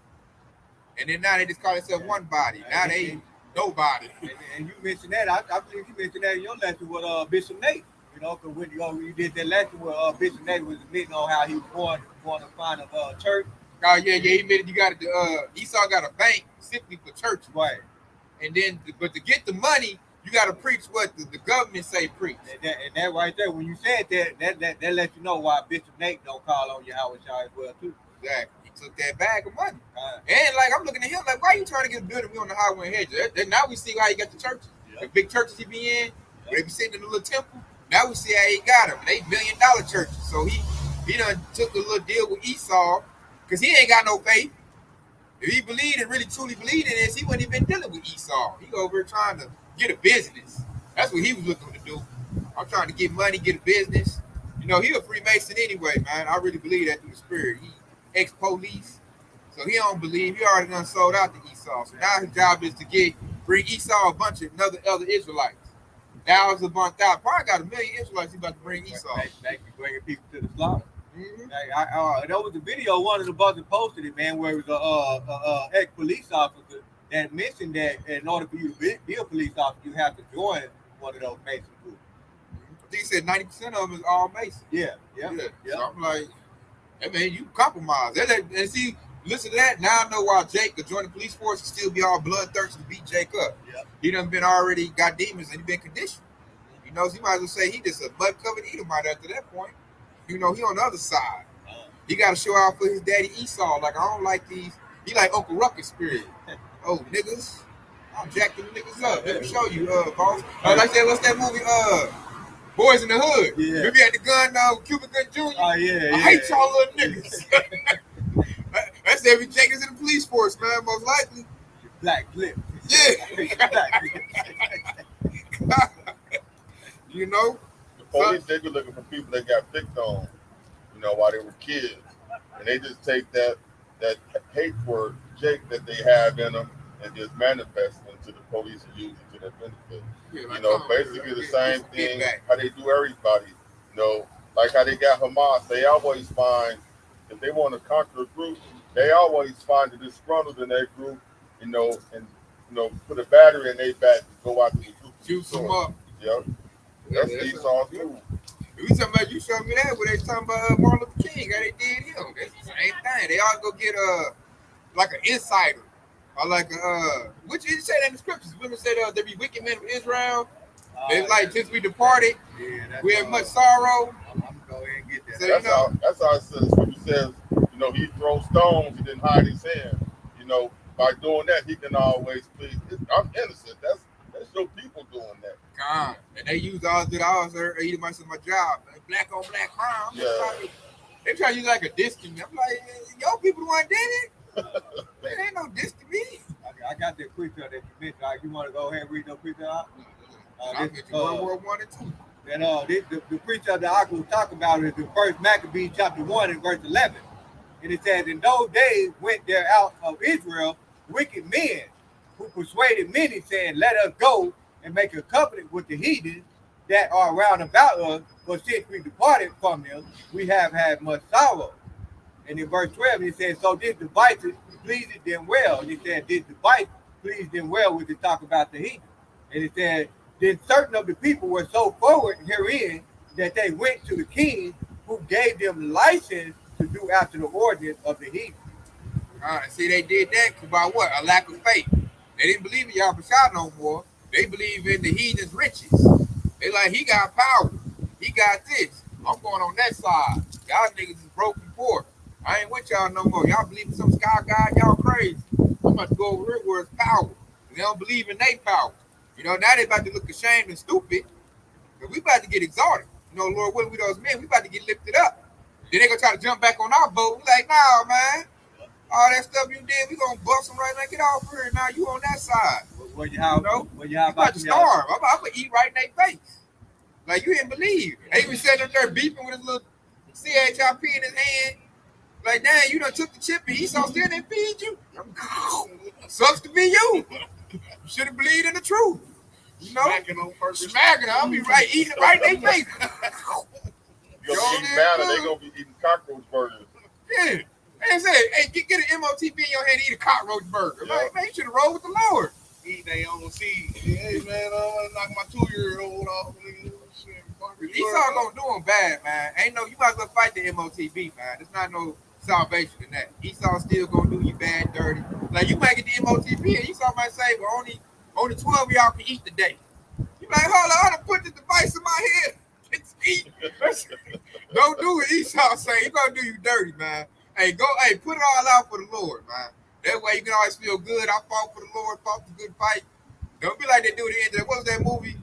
And then now they just call themselves one body. Now they ain't nobody. And you mentioned that. I believe you mentioned that in your lesson with Bishop Nate. Because when you did that lesson where Bishop Nate was admitting on how he was going to find a church. Oh yeah, he admitted you got Esau got a bank simply for church, right? And then, but to get the money, you got to preach what the government say preach. And that right there, when you said that lets you know why Bishop Nate don't call on Yahweh as well too. Exactly. He took that bag of money, and like I'm looking at him like, why are you trying to get a building? We on the highway and hedges. Then now we see how he got the churches, the big churches he be in, where they be sitting in the little temple. Now we see how he got them. They $1 million churches. So he done took a little deal with Esau. Because he ain't got no faith. If he believed and really truly believed in this, he wouldn't even been dealing with Esau. He over here trying to get a business. That's what he was looking to do. I'm trying to get money, get a business. He a Freemason anyway, man. I really believe that through the spirit. He ex-police. So he don't believe. He already done sold out to Esau. So now his job is to bring Esau a bunch of other Israelites. Thousands upon thousands. Probably got 1 million Israelites he about to bring Esau. Back bringing people to the slaughter. Mm-hmm. There was a video one of the brothers posted it, man, where it was a ex-police officer that mentioned that in order for you to be a police officer, you have to join one of those Mason groups. I think he said 90% of them is all Mason. Yeah. So I'm like, hey man, you compromise. And see, listen to that. Now I know why Jake could join the police force and still be all bloodthirsty to beat Jake up. Yeah. He done been already got demons and he been conditioned. So he might as well say he just a mud-covered Edomite after that point. He on the other side. He got to show out for his daddy Esau. Like, I don't like these. He like Uncle Ruckus spirit. Oh, niggas. I'm jacking the niggas up. Let me show you, boss. Like that, what's that movie? Boys in the Hood. Yeah. We be at the gun now, Cuban Gun Jr. Oh, yeah. I hate y'all little niggas. That's every Jake is in the police force, man, most likely. Black clip. Yeah. The police, they be looking for people that got picked on, while they were kids. And they just take that that hate for Jake that they have in them and just manifest into the police and use it to their benefit. Yeah, You like, know, come on, basically man. the same Get thing back. how they do everybody. You know, like how they got Hamas, they always find if they want to conquer a group, they always find the disgruntled in their group, and put a battery in their back to go out to the group. Juice them up. Yep. Yeah, That's Esau's yeah. too. We talking about, you showed me that when they talking about Martin Luther King, how they did him. That's the same thing. They all go get like an insider. Or like which it said in the scriptures. Women said there be wicked men of Israel. They like since we departed, we have much sorrow. I'm gonna go ahead and get that. So, That's how it says. Scripture says, he throws stones, he didn't hide his hand. By doing that, he can always please. I'm innocent. That's your people doing that. God, and they use all the hours or either my job, black on black crime. Yeah. They try to use like a diss to me. I'm like, yo, people the one did it. There ain't no diss to me. I got that preacher that you mentioned. You want to go ahead and read the preacher out? I mentioned World War I and II. And the preacher that I was talking about is the first Maccabees chapter 1 and verse 11. And it says, in those days went there out of Israel wicked men who persuaded many, saying, let us go and make a covenant with the heathens that are round about us, for since we departed from them, we have had much sorrow. And in verse 12, it says, so this device pleased them well. And it said, this device pleased them well, which is talk about the heathen. And it said, then certain of the people were so forward herein that they went to the king, who gave them license to do after the ordinance of the heathen. See, they did that by what? A lack of faith. They didn't believe in Yahushua no more. They believe in the heathen's riches. They like, he got power. He got this. I'm going on that side. Y'all niggas is broken poor. I ain't with y'all no more. Y'all believe in some sky god. Y'all crazy. I'm about to go over here where it's power. They don't believe in their power. Now they about to look ashamed and stupid. But we about to get exalted. Lord willing, we those men, we about to get lifted up. Then they gonna try to jump back on our boat. We like, nah, man. All that stuff you did, we gonna bust them right now. Get off here. Now you on that side. You about to starve. I'm gonna eat right in their face. Like, you didn't believe. They even sitting up there beeping with his little CHIP in his hand. Like, damn, you done took the chip and Esau still didn't feed you. Sucks to be you. You should have believed in the truth. Smacking on purpose. Smacking. I'll be right eating it right in their face. You're gonna be eating manna, they're gonna be eating cockroach burgers. Yeah. They said, hey, get an MOTB in your hand and eat a cockroach burger. Yeah. Like, man, you should have rolled with the Lord. Eat their own seed. Hey, man, I'm gonna knock my 2-year-old off. Esau gonna do him bad, man. You might as well fight the MOTB, man. There's not no salvation in that. Esau still gonna do you bad, dirty. Like, you might get the MOTB and Esau might say, well, only 12 of y'all can eat today. You like, hold on, I done put the device in my head. It's eat. Don't do what Esau say. He gonna do you dirty, man. Hey, put it all out for the Lord, man. That way you can always feel good. I fought for the Lord, fought the good fight. Don't be like they do at the end of what was that movie?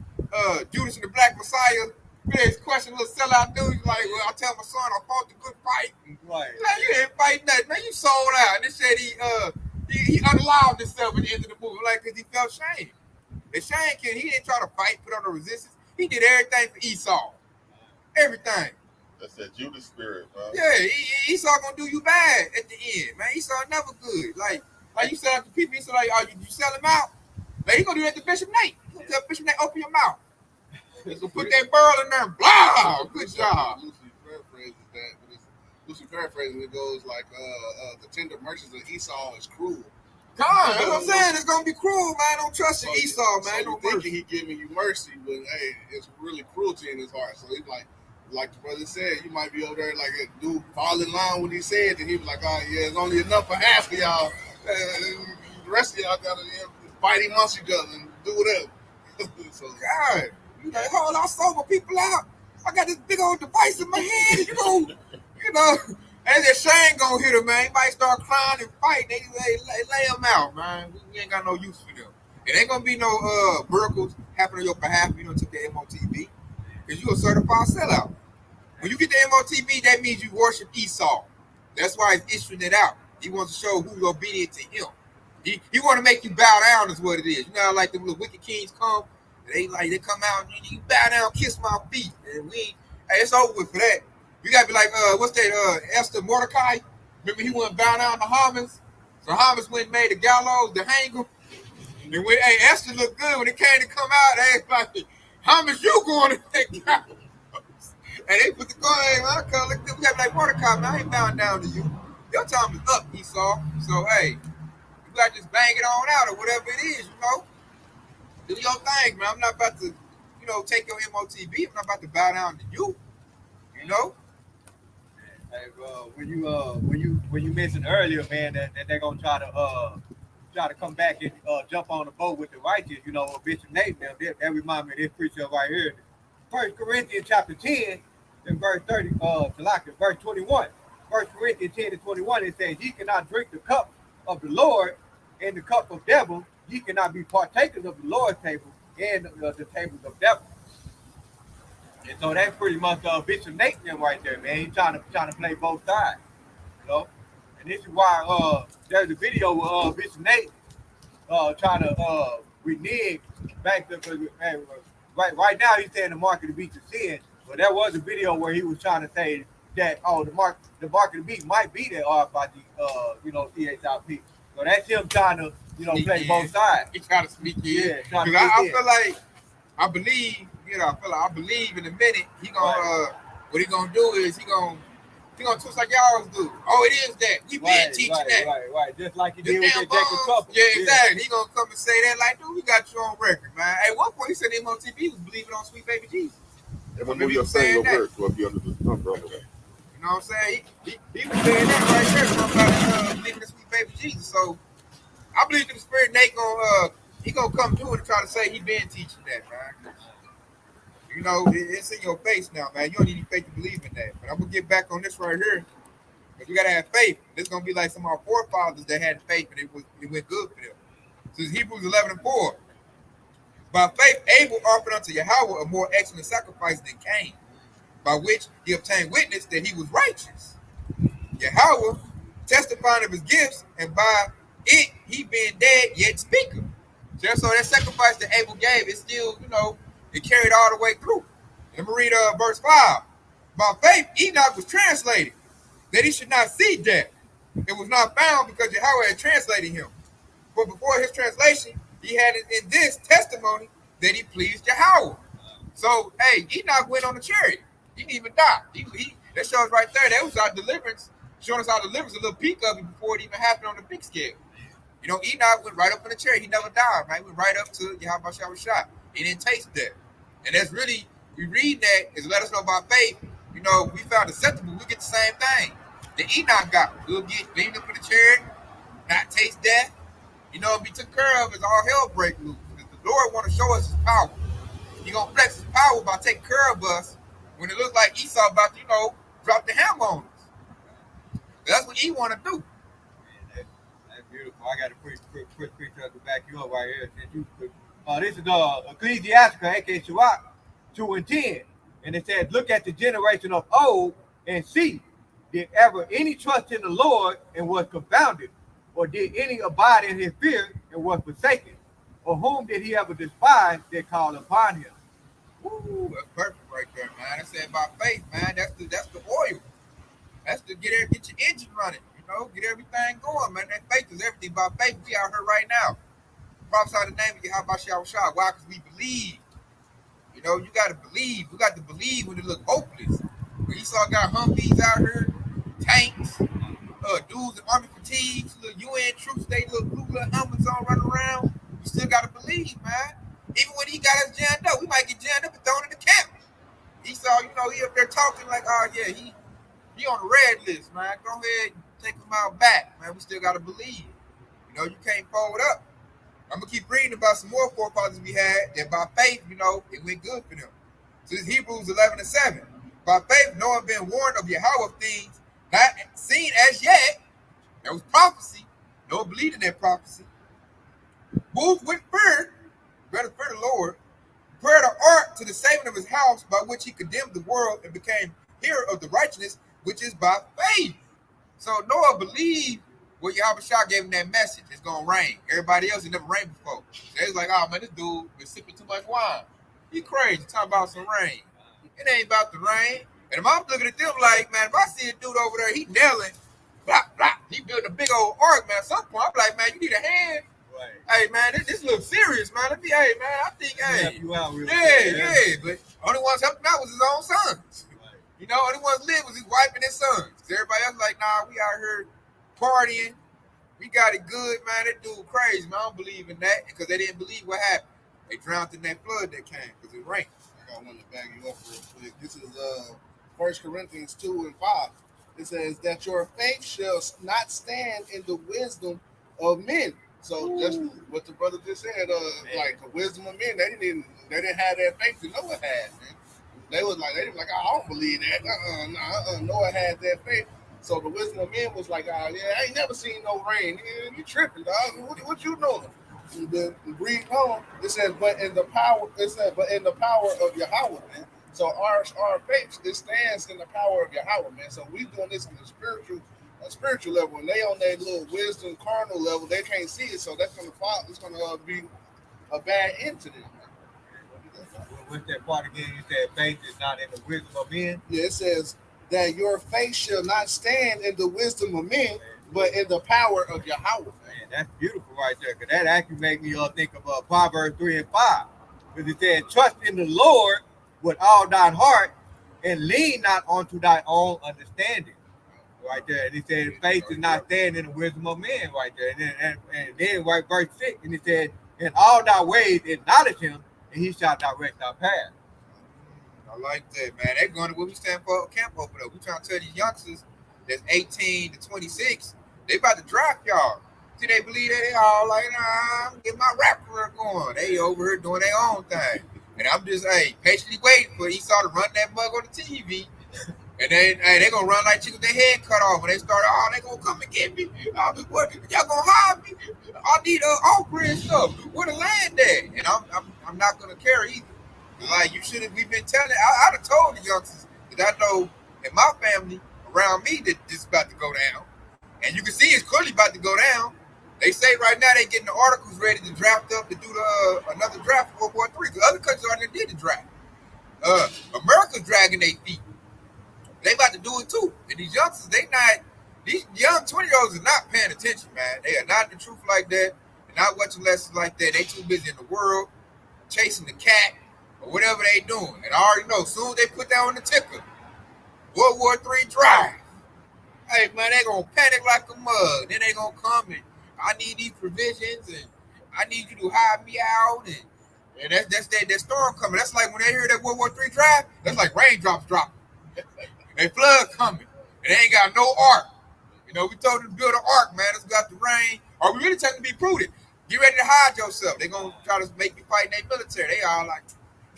Judas and the Black Messiah. This question, little sellout dude. He's like, well, I tell my son I fought the good fight. Right. Like, you didn't fight nothing, man. You sold out. And they said he unallowed himself at the end of the movie, like, because he felt shame. And Shane he didn't try to fight, put on the resistance. He did everything for Esau. Everything. That's that Judas spirit, man. Yeah, Esau gonna do you bad at the end, man. Esau never good. Like you sell out to people, Esau like, you sell him out. Like, he gonna do that to Bishop Nate. He gonna tell Bishop Nate, open your mouth. He's gonna put that barrel in there and blah. Good job. Lucy paraphrasing it goes like, the tender mercies of Esau is cruel. God, that's what I'm saying. It's gonna be cruel, man. Don't trust your Esau, man. So you thinking he giving you mercy, but hey, it's really cruelty in his heart. So he's like the brother said, you might be over there like a dude fall in line when he said, and he was like, oh yeah, it's only enough for half of y'all. The rest of y'all gotta fight amongst each other and do whatever. So God, you like, hold on, I sold my people out. I got this big old device in my hand. And that Shane gonna hit him, man. He might start crying and fight. They lay him out, man. We ain't got no use for them. It ain't gonna be no miracles happen on your behalf if you don't took the MOTB. Because you a certified sellout. When you get the MOTB, that means you worship Esau. That's why he's issuing it out. He wants to show who's obedient to him. He want to make you bow down is what it is. You know how like the little wicked kings come? They come out and you bow down, kiss my feet. And it's over with for that. You gotta be like, what's that, Esther Mordecai? Remember he went bow down to Hamas? So Hamas went and made the gallows to hang him. And when Esther looked good when it came to come out, they was like, Hamas, you going to that gallows? And they put the gun, hey, man, look, we got like Mordecai, man, I ain't bowing down to you. Your time is up, Esau. So, hey, you got to just bang it on out or whatever it is, you know. Do your thing, man. I'm not about to, take your MOTB. I'm not about to bow down to you, you know. Hey, when you mentioned earlier, man, that they're gonna try to come back and jump on the boat with the righteous, Bishop Nate, that remind me of this preacher right here. 1 Corinthians chapter 10, in verse 30, verse 21. 1 Corinthians 10 to 21, it says, "Ye cannot drink the cup of the Lord and the cup of devil. Ye cannot be partakers of the Lord's table and the tables of devil." And so that's pretty much Bishop Nathan right there, man. He's trying to play both sides, And this is why there's a video with Bishop Nate trying to renege back to right now he's saying the mark of the beast is sin, but there was a video where he was trying to say that the mark of the beast might be that RFID CHIP. So that's him trying to play both sides. He trying to sneak in. Yeah, because I feel like I believe in a minute he gonna what he gonna do is he gonna twist like y'all always do. Oh, it is that we been teaching that. Right. Just like he did with that Jacob Trump. Yeah, exactly. He gonna come and say that like, dude, we got you on record, man. At one point he said MOTB was believing on Sweet Baby Jesus. Everyone you're saying your words will be under the umbrella. You know what I'm saying? He was saying that right there about believing in Sweet Baby Jesus. So I believe in the spirit Nate gonna come through and try to say he been teaching that, man. It's in your face now, man. You don't need any faith to believe in that. But I'm gonna get back on this right here. Because we gotta have faith. This gonna be like some of our forefathers that had faith and it went good for them. So it's Hebrews 11:4. By faith, Abel offered unto Yahweh a more excellent sacrifice than Cain, by which he obtained witness that he was righteous. Yahweh testifying of his gifts, and by it he being dead yet speaketh. So that sacrifice that Abel gave is still, it carried all the way through. Let me read verse 5. By faith, Enoch was translated, that he should not see death. It was not found because Yahweh had translated him. For before his translation, he had in this testimony that he pleased Yahweh. So, hey, Enoch went on the chariot. He didn't even die. That shows right there. That was our deliverance, showing us our deliverance, a little peek of it before it even happened on the big scale. Enoch went right up in the chariot. He never died, right? He went right up to Yahweh Shah. He didn't taste that. And that's really, we read that is let us know about faith. We found acceptable. We get the same thing. The Enoch got. We'll get leaned up in the chariot, not taste death. Be took care of as all hell break loose. Because the Lord want to show us his power. He gonna flex his power by taking care of us when it looks like Esau about to, drop the hammer on us. That's what he want to do. Man, that's beautiful. I got a quick picture to back you up right here. This is Ecclesiasticus, aka Sirach 2 and 10. And it says, "Look at the generation of old and see, did ever any trust in the Lord and was confounded? Or did any abide in his fear and was forsaken? Or whom did he ever despise that called upon him?" Ooh, that's perfect right there, man. I said by faith, man. That's the oil. That's to get your engine running, get everything going, man. That faith is everything. By faith, we out here right now. Prophesy the name of Yahweh. Why? Because we believe. You got to believe. We got to believe when it look hopeless. When Esau got Humvees out here, tanks, dudes in army fatigues, little UN troops, they little helmets on running around. You still got to believe, man. Even when he got us jammed up, we might get jammed up and thrown in the camp. Esau, he up there talking like, oh yeah, he on the red list, man. Go ahead and take him out back, man. We still got to believe. You can't forward up. I'm going to keep reading about some more forefathers we had that by faith, it went good for them. So it's Hebrews 11:7. By faith, Noah been warned of Yahweh things not seen as yet. That was prophecy. Noah believed in that prophecy. Moved with fear, better fear the Lord, prepared an ark to the saving of his house, by which he condemned the world and became hearer of the righteousness, which is by faith. So Noah believed what Yahweh Shah gave him that message. It's going to rain. Everybody else, it never rained before. So they was like, oh man, this dude been sipping too much wine. He crazy. Talking about some rain. It ain't about the rain. And I'm looking at them like, man, if I see a dude over there, he nailing blah, blah. He built a big old ark, man. At some point, I'm like, man, you need a hand. Right. Hey, man, this looks serious, man. Let me, hey, man, I think, Help hey. you out real Yeah, quick, yeah, but only ones helping out was his own sons. Right. You know, only ones lived was his wife and his sons. Everybody else like, nah, we out here partying. We got it good, man. That dude crazy, man. I don't believe in that because they didn't believe what happened. They drowned in that flood that came because it rained. I got one to back you up real quick. This is 1 Corinthians 2:5. It says that your faith shall not stand in the wisdom of men. So that's what the brother just said. Like the wisdom of men, they didn't have that faith that Noah had. Man. They was like, I don't believe that. Noah had that faith. So the wisdom of men was like, I ain't never seen no rain. You tripping, dog? What you know? The read on. It says, but in the power of Yahweh, man. So our faith, it stands in the power of Yahweh, man. So we doing this on the spiritual level, and they on that little wisdom carnal level, they can't see it, so that's gonna fall. It's gonna be a bad end to them. What's that part again? You said faith is not in the wisdom of men. Yeah, it says that your faith shall not stand in the wisdom of men, but in the power of Yahweh. Man, that's beautiful right there, because that actually make me think of Proverbs 3:5, because it said, "Trust in the Lord with all thine heart, and lean not onto thy own understanding." Right there, and he said, "Faith is not standing in the wisdom of men." Right there, and then right verse 6, and he said, "In all thy ways acknowledge him, and he shall direct thy path." I like that, man. They're going to what we stand for camp over there. We trying to tell these youngsters that's 18 to 26, they about to draft y'all. See, they believe that they all like, nah, I'm get my rap career going. They over here doing their own thing. And I'm just, patiently waiting for Esau to run that mug on the TV. And then, they gonna run like chicken with their head cut off. When they start, they gonna come and get me. What, y'all gonna hire me? I need okra and stuff. Where the land at? And I'm not gonna care either. Like you should have. We've been telling. I'd have told the youngsters that I know in my family around me that this is about to go down, and you can see it's clearly about to go down. They say right now they getting the articles ready to draft up to do another draft for World War III. The other countries already did the draft. America's dragging their feet. They about to do it too. And these youngsters, these young 20-year-olds are not paying attention, man. They are not the truth like that. They're not watching lessons like that. They too busy in the world, chasing the cat, or whatever they doing. And I already know, as soon as they put that on the ticker, World War III drive. Hey, man, they going to panic like a mug. Then they going to come and, I need these provisions, and I need you to hire me out. And that's that storm coming. That's like when they hear that World War III drive, that's like raindrops dropping. They flood coming. And they ain't got no ark. You know, we told them to build an ark, man. It's got the rain. Are we really telling them to be prudent? Get ready to hide yourself. They going to try to make you fight in their military. They all like,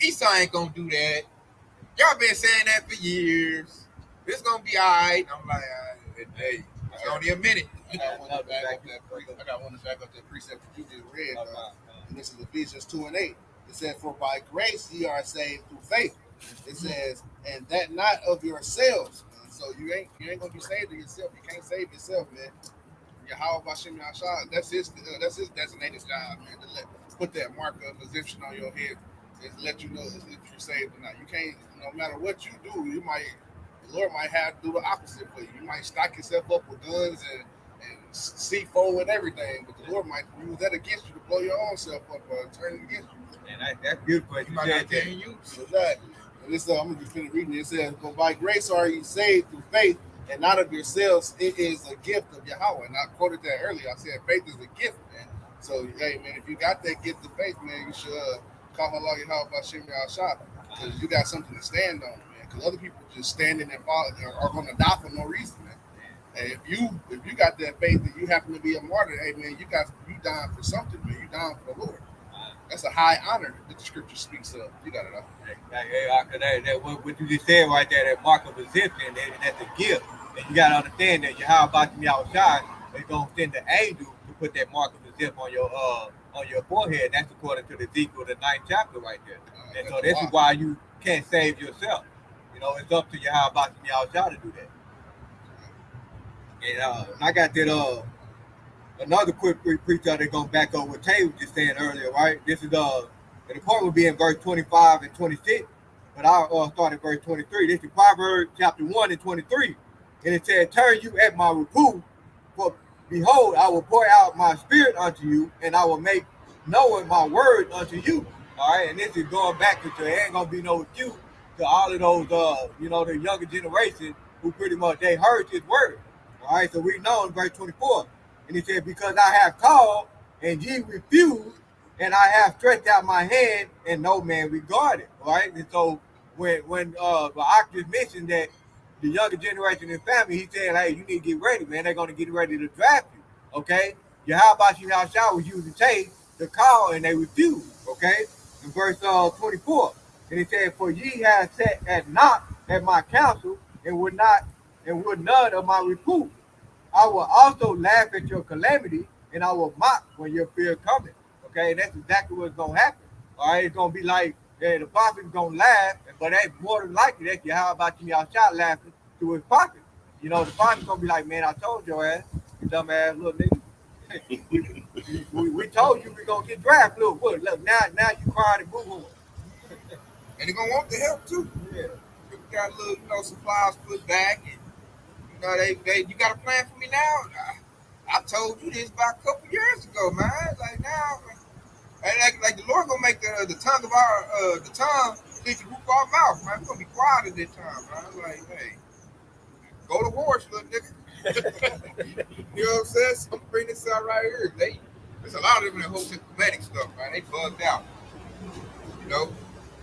Esau ain't going to do that. Y'all been saying that for years. It's going to be all right. I'm like, hey, it's only a minute. I got one to back up that precept that you just read. And this is Ephesians 2:8. It said, "For by grace ye are saved through faith." It says, "And that not of yourselves." So you ain't gonna be saved to yourself. You can't save yourself, man. Yahweh Bashem Yahshua, that's his designated job, man. To put that marker of exemption on your head and let you know if you're saved or not. You can't, no matter what you do, the Lord might have to do the opposite for you. You might stock yourself up with guns and C4 and everything, but the Lord might use that against you to blow your own self up or turn it against you. And that's beautiful. You might not get you. Exactly. And this, I'm going to finish reading it. It says, "But by grace are you saved through faith, and not of yourselves. It is a gift of Yahweh." And I quoted that earlier. I said faith is a gift, man. So, hey, man, if you got that gift of faith, man, you should call Allah Yahweh Bashem Yahshua, because you got something to stand on, man. Because other people just standing and falling are going to die for no reason, man. And if you got that faith and you happen to be a martyr, hey, man, you dying for something, man. You dying for the Lord. That's a high honor that the scripture speaks of. You got it up. What you just said right there, that mark of exemption, that's a gift. And you got to understand that Yahweh Bashem Yahshua is going to send the angel to put that mark of exemption on your forehead. That's according to the Ezekiel, the 9th chapter right there. And so this is why you can't save yourself. You know, it's up to Yahweh Bashem Yahshua to do that. And I got that another quick preacher that's going back over what Tay was just saying earlier, right? This is the point will be in verse 25 and 26, but I'll start at verse 23. This is Proverbs chapter 1 and 23. And it said, turn you at my reproof, for behold, I will pour out my spirit unto you, and I will make known my word unto you. All right, and this is going back to there ain't gonna be no excuse to all of those the younger generation who pretty much they heard his word. All right, so we know in verse 24, and he said, because I have called and ye refused, and I have stretched out my hand, and no man regarded. All right, and so when the just mentioned that the younger generation and family, he said, hey, you need to get ready, man. They're gonna get ready to draft you. Okay? How about you outside was using tape to call and they refused. Okay? In verse 24. And he said, for ye have sat at naught at my counsel and would none of my reproof. I will also laugh at your calamity, and I will mock when your fear cometh. Okay, and that's exactly what's gonna happen. All right, it's gonna be like the prophet's gonna laugh, but that's more than likely that how about you outside laughing to his prophet. The prophet's gonna be like, man, I told your ass, you dumbass little nigga. we told you we gonna get drafted. Look, now you crying and boo-hooing. And they're gonna want the help too. Yeah. We got a little, supplies put back, and they you got a plan for me now? I told you this about a couple years ago, man. Like now, like the Lord gonna make the tongue of our the tongue lead the roof of our mouth, man. We're gonna be quiet at this time, man. Like, hey, go to war, little nigga. You know what I'm saying? So I'm bring this out right here. There's a lot of them in the whole diplomatic stuff, man. They bugged out.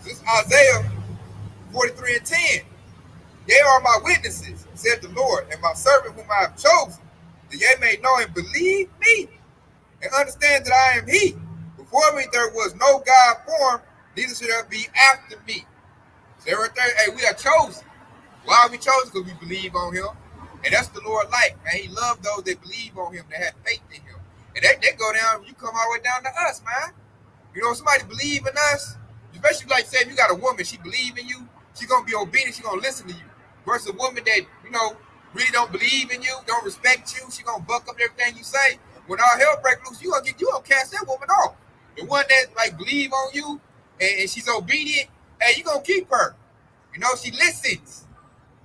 This is Isaiah 43 and 10. They are my witnesses, said the Lord, and my servant whom I have chosen, that ye may know and believe me, and understand that I am he. Before me there was no God formed, neither should there be after me. So right there, hey, we are chosen. Why are we chosen? Because we believe on him. And that's the Lord like, man. He loved those that believe on him, that have faith in him. And they go down, you come all the way down to us, man. Somebody believe in us, especially like say if you got a woman, she believe in you, she gonna be obedient, she gonna listen to you. Versus a woman that, really don't believe in you, don't respect you, she gonna buck up everything you say. When all hell break loose, you gonna cast that woman off. The one that like believe on you and she's obedient, hey, you gonna keep her. She listens.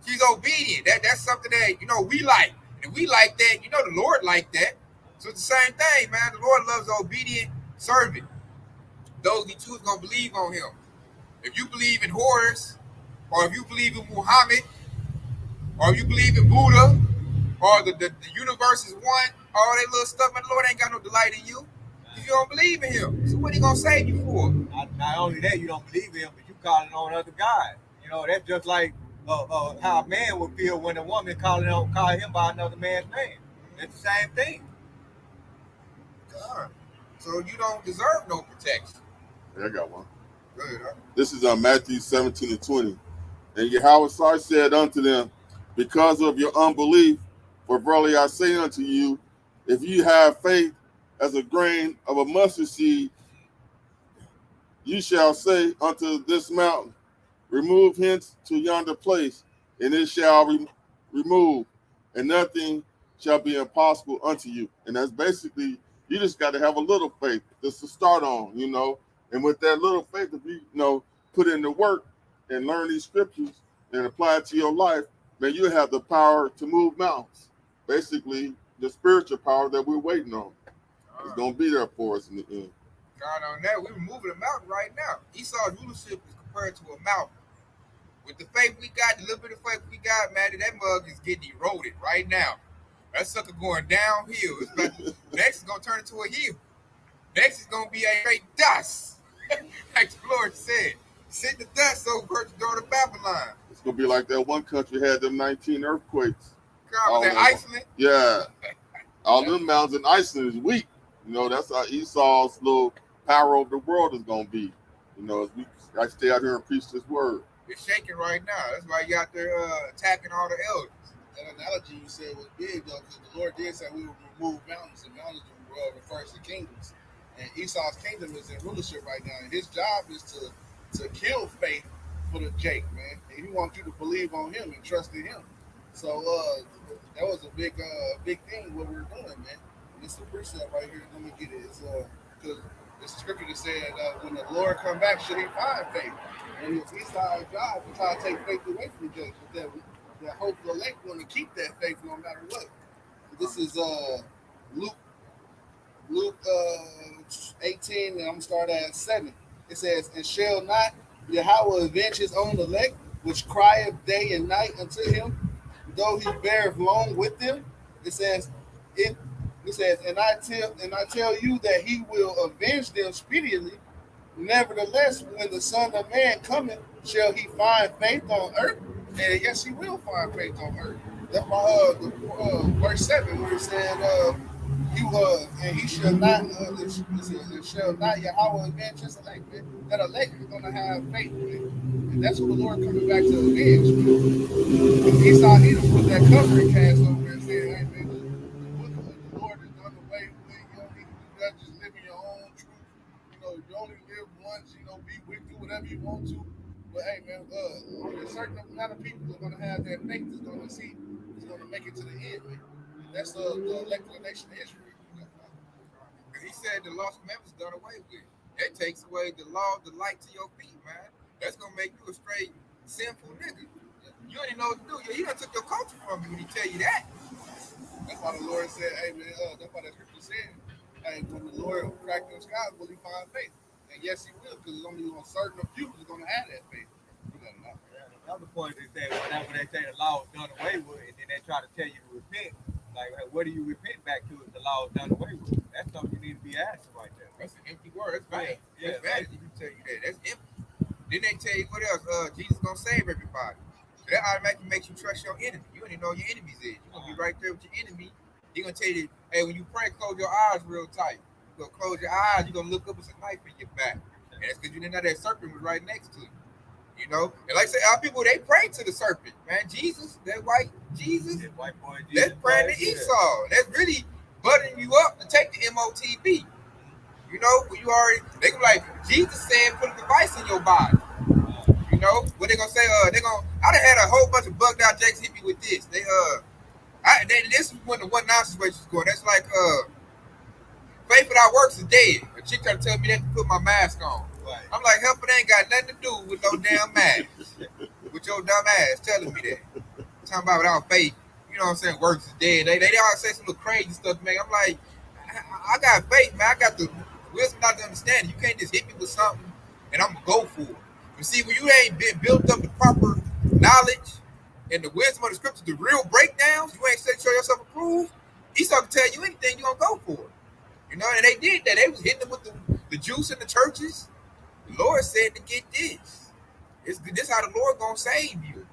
She's obedient. That's something that, we like. And we like that, the Lord like that. So it's the same thing, man. The Lord loves the obedient servant. Those he choose gonna believe on him. If you believe in Horus, or if you believe in Muhammad, or if you believe in Buddha, or the universe is one, all that little stuff, man, the Lord ain't got no delight in you. If you don't believe in him. So what he gonna save you for? Not only that, you don't believe in him, but you calling on other gods. That's just like how a man would feel when a woman call him by another man's name. It's the same thing. God. So you don't deserve no protection. Yeah, I got one. Go ahead, huh? This is Matthew 17 and 20. And Yahweh said unto them, because of your unbelief, for verily I say unto you, if you have faith as a grain of a mustard seed, you shall say unto this mountain, remove hence to yonder place, and it shall remove, and nothing shall be impossible unto you. And that's basically, you just got to have a little faith just to start on, And with that little faith, if you, put in the work and learn these scriptures and apply it to your life, then you have the power to move mountains. Basically, the spiritual power that we're waiting on is going to be there for us in the end. God, on that, we're moving a mountain right now. Esau's rulership is compared to a mountain. With the faith we got, the little bit of faith we got, man, that mug is getting eroded right now. That sucker going downhill. Next is going to turn into a hill. Next is going to be a great dust. Like the Lord said, sit the dust over to go to Babylon. It's going to be like that one country had them 19 earthquakes. God, was that Iceland? Yeah. All them mountains in Iceland is weak. That's how Esau's little power over the world is going to be. As I stay out here and preach this word. It's shaking right now. That's why you out there attacking all the elders. That analogy you said was big, though, because the Lord did say we would remove mountains, and mountains refers to kingdoms. And Esau's kingdom is in rulership right now, and his job is to kill faith for the Jake, man. And he wants you to believe on him and trust in him. So that was a big thing what we're doing, man. And it's a precept right here. Let me get it. It's because it's a scripture that said when the Lord come back, should he find faith? And it's Esau's job to try to take faith away from the Jake. the hopeful elect want to keep that faith no matter what. This is Luke 18, and I'm gonna start at 7. It says, "And shall not Yahweh avenge his own elect, which crieth day and night unto him, though he beareth long with them?" It says, and I tell you that he will avenge them speedily. Nevertheless, when the Son of Man cometh, shall he find faith on earth? And yes, he will find faith on earth. That's why verse 7, where it said, and he shall not, shall not Yahweh avenge his elect. Man. That elect is going to have faith. Man. And that's what the Lord coming back to avenge. Man. Esau Edom put that covering cast over there and said, "Hey, man, the Lord is done away with. You don't need to do that. Just live in your own truth. You only live once. Be wicked, whatever you want to. But hey, man, only a certain amount of people are going to have that faith that's going to make it to the end, man. That's the elected nation of Israel." He said the lost commandments done away with. That takes away the law, the light to your feet, man. That's gonna make you a straight sinful nigga. You already know what to do. He done took your culture from you when he tell you that. That's why the Lord said, "Hey, man, that's why that scripture said, hey, when the Lord cracked the skies, will he find faith?" And yes, he will, because it's only a certain few that's gonna have that faith. Another point is that whenever they say the law is done away with, and then they try to tell you to repent, like, what do you repent back to if the law is done away with? That's something you need to be asking right there. That's an empty word. That's vain. Yeah, That's vain. You can tell you that. That's empty. Then they tell you what else? Jesus gonna save everybody. So that automatically makes you trust your enemy. You already know your enemy's is. You're gonna be right there with your enemy. He's gonna tell you, hey, when you pray, close your eyes real tight. You're gonna close your eyes, you're gonna look up with a knife in your back. And that's because you didn't know that serpent was right next to you. And like I said, our people, they pray to the serpent, man. Jesus, that white Jesus, That white boy Jesus, that's praying to Esau. That's really buttering you up to take the MOTB. When you already, they gonna like, Jesus said put a device in your body. What they gonna say? I done had a whole bunch of bugged out jakes hit me with this. This is when the one nonsense way was going. That's like, faith without works is dead. A chick tried to tell me that to put my mask on. Right. I'm like, help, it ain't got nothing to do with no damn mask. With your dumb ass telling me that. Talking about without faith, works is dead. They always say some little crazy stuff, man. I'm like, I got faith, man. I got the wisdom not to understand it. You can't just hit me with something and I'm gonna go for it. But see, when you ain't been built up the proper knowledge and the wisdom of the scriptures, the real breakdowns, you ain't show yourself approved, Esau can tell you anything, you gonna go for it. And they did that. They was hitting them with the juice in the churches. The Lord said to get this. This how the Lord gonna save you.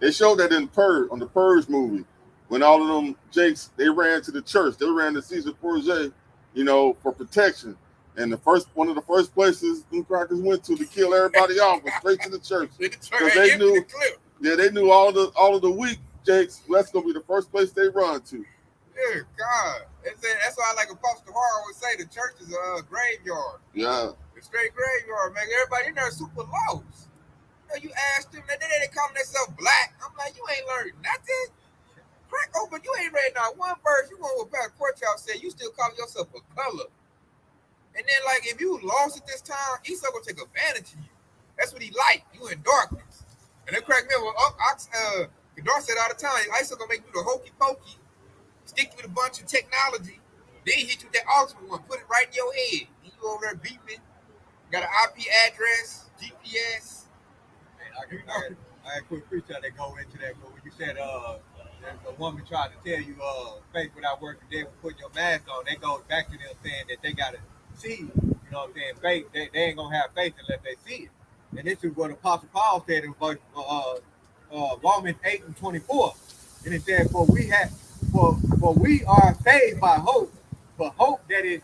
They showed that on the Purge movie, when all of them jakes, they ran to the church. They ran to Caesar Borgia, for protection. And one of the first places them crackers went to kill everybody off was straight to the church. Because they knew all of the weak jakes, that's gonna be the first place they run to. Dear God. That's why, like Apostle Harr would say, the church is a graveyard. Yeah. A straight graveyard, man. Everybody in there is super lost. You ask them, they call themselves black. I'm like, you ain't learned nothing. Crack open, you ain't read not one verse. You want what Pastor Porchow said, you still call yourself a color. And then, like, if you lost at this time, Esau gonna take advantage of you. That's what he like. You in darkness. And then crack me up. Kedar said all the time, Esau gonna make you the hokey pokey, stick you with a bunch of technology, then hit you with that ultimate one, put it right in your head. And you over there beeping, got an IP address, GPS. I had quick preacher that go into that. But when you said a woman tried to tell you faith without working, they were putting your mask on, they go back to them saying that they gotta see, faith. They ain't gonna have faith unless they see it. And this is what Apostle Paul said in Romans 8:24. And it said, for we are saved by hope, but hope that is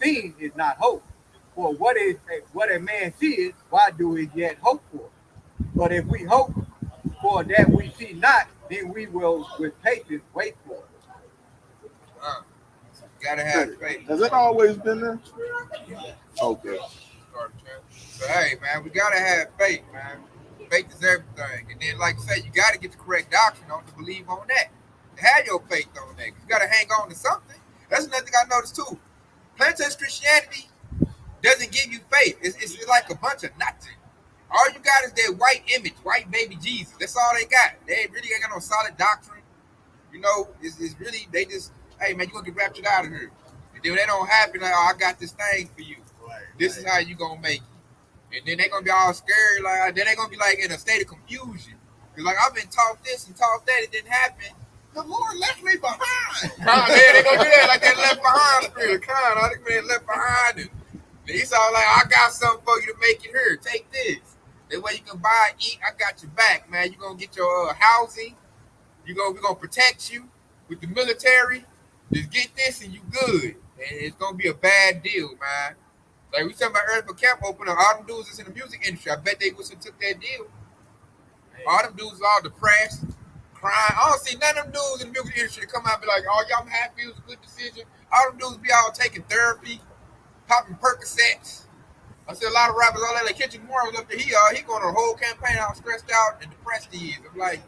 seen is not hope. For what a man sees, why do we yet hope for? But if we hope for that we see not, then we will with patience wait for it. Gotta have faith. Has it always been there? Okay. So hey, man, we gotta have faith, man. Faith is everything. And then, like I said, you gotta get the correct doctrine on to believe on that. Have your faith on that. You gotta hang on to something. That's another thing I noticed too. Plantation Christianity doesn't give you faith. It's like a bunch of nothing. All you got is that white image, white baby Jesus. That's all they got. They really ain't got no solid doctrine. You know, it's really, they just, hey man, you gonna get raptured out of here. And then when that don't happen, like, oh, I got this thing for you. This is how you gonna make it. And then they gonna be all scared, like, then they gonna be like in a state of confusion. Cause like, I've been taught this and taught that, it didn't happen. The Lord left me behind. They gonna do that like that left behind spirit. I think they left behind it. He's all like, I got something for you to make it here. Take this. That way you can buy, eat. I got your back, man. You gonna get your housing. We're gonna protect you with the military. Just get this and you good. And it's gonna be a bad deal, man. Like we talking about earlier, camp opening. All them dudes that's in the music industry, I bet they wish they took that deal. All them dudes are all depressed, crying. I don't see none of them dudes in the music industry to come out and be like, oh, y'all, I'm happy, it was a good decision. All them dudes be all taking therapy, popping Percocets. I see a lot of rappers all that, like Kendrick Lamar was up there. He going on a whole campaign out stressed out and depressed he is. I'm like,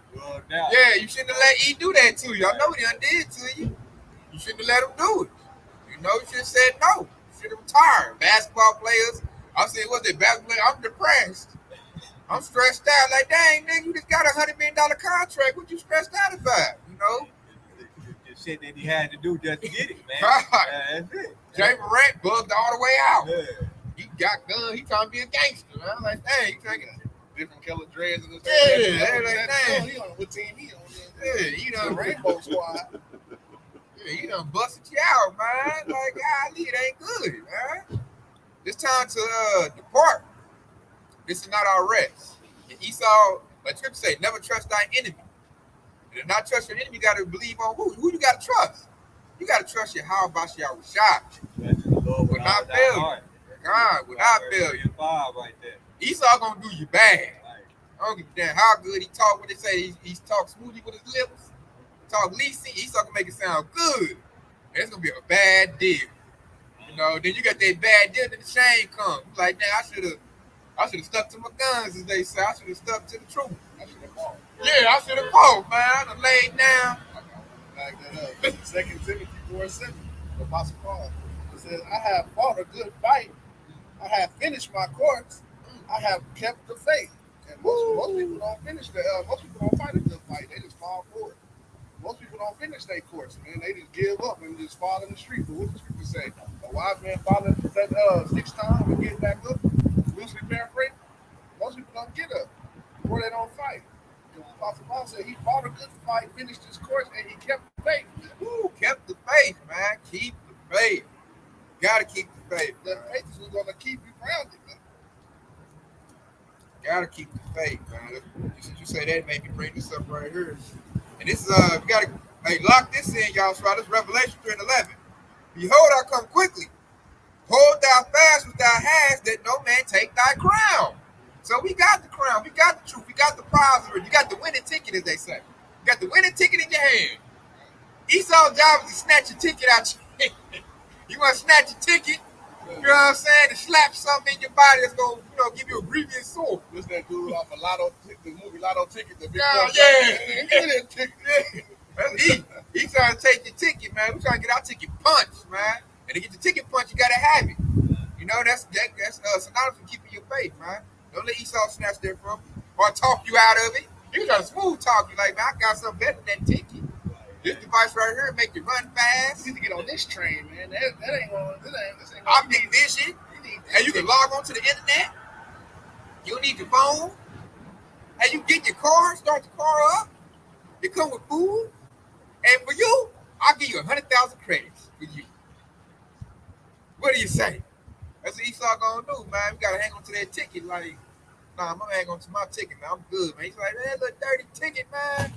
yeah, you shouldn't have let E do that to you. I know what he done did to you. You shouldn't have let him do it. You know, you should have said no. You should have retired. Basketball players, I said, what's it, basketball player? I'm depressed. I'm stressed out. Like, dang, nigga, you just got $100 million contract. What you stressed out about? You know? The shit that he had to do just to get it, man. Right. That's it. Jay Morant bugged all the way out. Yeah. He got guns. He trying to be a gangster. Man. I'm like, dang, you trying to get Different color dreads and Yeah, like, dang. He on what team he on? Yeah, you The done Rainbow Squad. Yeah, you done busted you out, man. Like, golly, it ain't good, man. It's time to depart. This is not our rest. And Esau, like Scripture say, never trust thy enemy. And to not trust your enemy, you got to believe on who? Who you got to trust? You got to trust your how about your shot. Will not fail you. God, will not fail you. Right there. Esau gonna do you bad. I don't give a damn how good he talk. What they say, he talk smoothly with his lips. Talk leasing. Esau can make it sound good. And it's gonna be a bad deal. You know, then you got that bad deal, then the shame comes. Like, damn, I should have stuck to my guns, as they say. I should have stuck to the truth. I should have fought. Yeah, I should have fought, man. I done laid down. Back that up. 2 Timothy 4:7. The Apostle Paul. It says, I have fought a good fight. I have finished my course. I have kept the faith. And most people don't finish most people don't fight a good fight. They just fall for it. Most people don't finish their course, man. They just give up and just fall in the street. But what the scripture say? A wise man falling 6 times and get back up. Loosely paraphrased. Most people don't get up before they don't fight. The Apostle Paul said he fought a good fight, finished his course, and he kept the faith. Woo, kept the faith, man. Keep the faith. Gotta keep the faith. The faith is what's gonna keep you grounded, man. Gotta keep the faith, man. Since you say that, made me bring this up right here. And this is we gotta lock this in, y'all. So this Revelation 3:11. Behold, I come quickly. Hold thou fast with thy hands, that no man take thy crown. So we got the crown, we got the truth, we got the prize already. You got the winning ticket, as they say. You got the winning ticket in your hand. Esau's job is to snatch your ticket out your hand. You want to snatch your ticket? You know what I'm saying? To slap something in your body that's gonna, give you a grievous sore. This that dude off a lotto, the movie Lotto Ticket. The big Yeah. Give me that ticket. He trying to take your ticket, man. We trying to get our ticket punched, man. And to get the ticket punched, you gotta have it. You know, that's synonymous with keeping your faith, man. Don't let Esau snatch that from you or talk you out of it. He was trying to smooth talk you like, man, I got something better than that ticket. This device right here make you run fast. You need to get on this train, man. That ain't going. This ain't. I need vision, and you can log on to the internet. You don't need your phone. And you get your car, start the car up. It come with food, and for you, I'll give you 100,000 credits for you. What do you say? That's what Esau gonna do, man. We gotta hang on to that ticket. Like, nah, I'm gonna hang on to my ticket, man. I'm good, man. He's like, man, that little dirty ticket, man.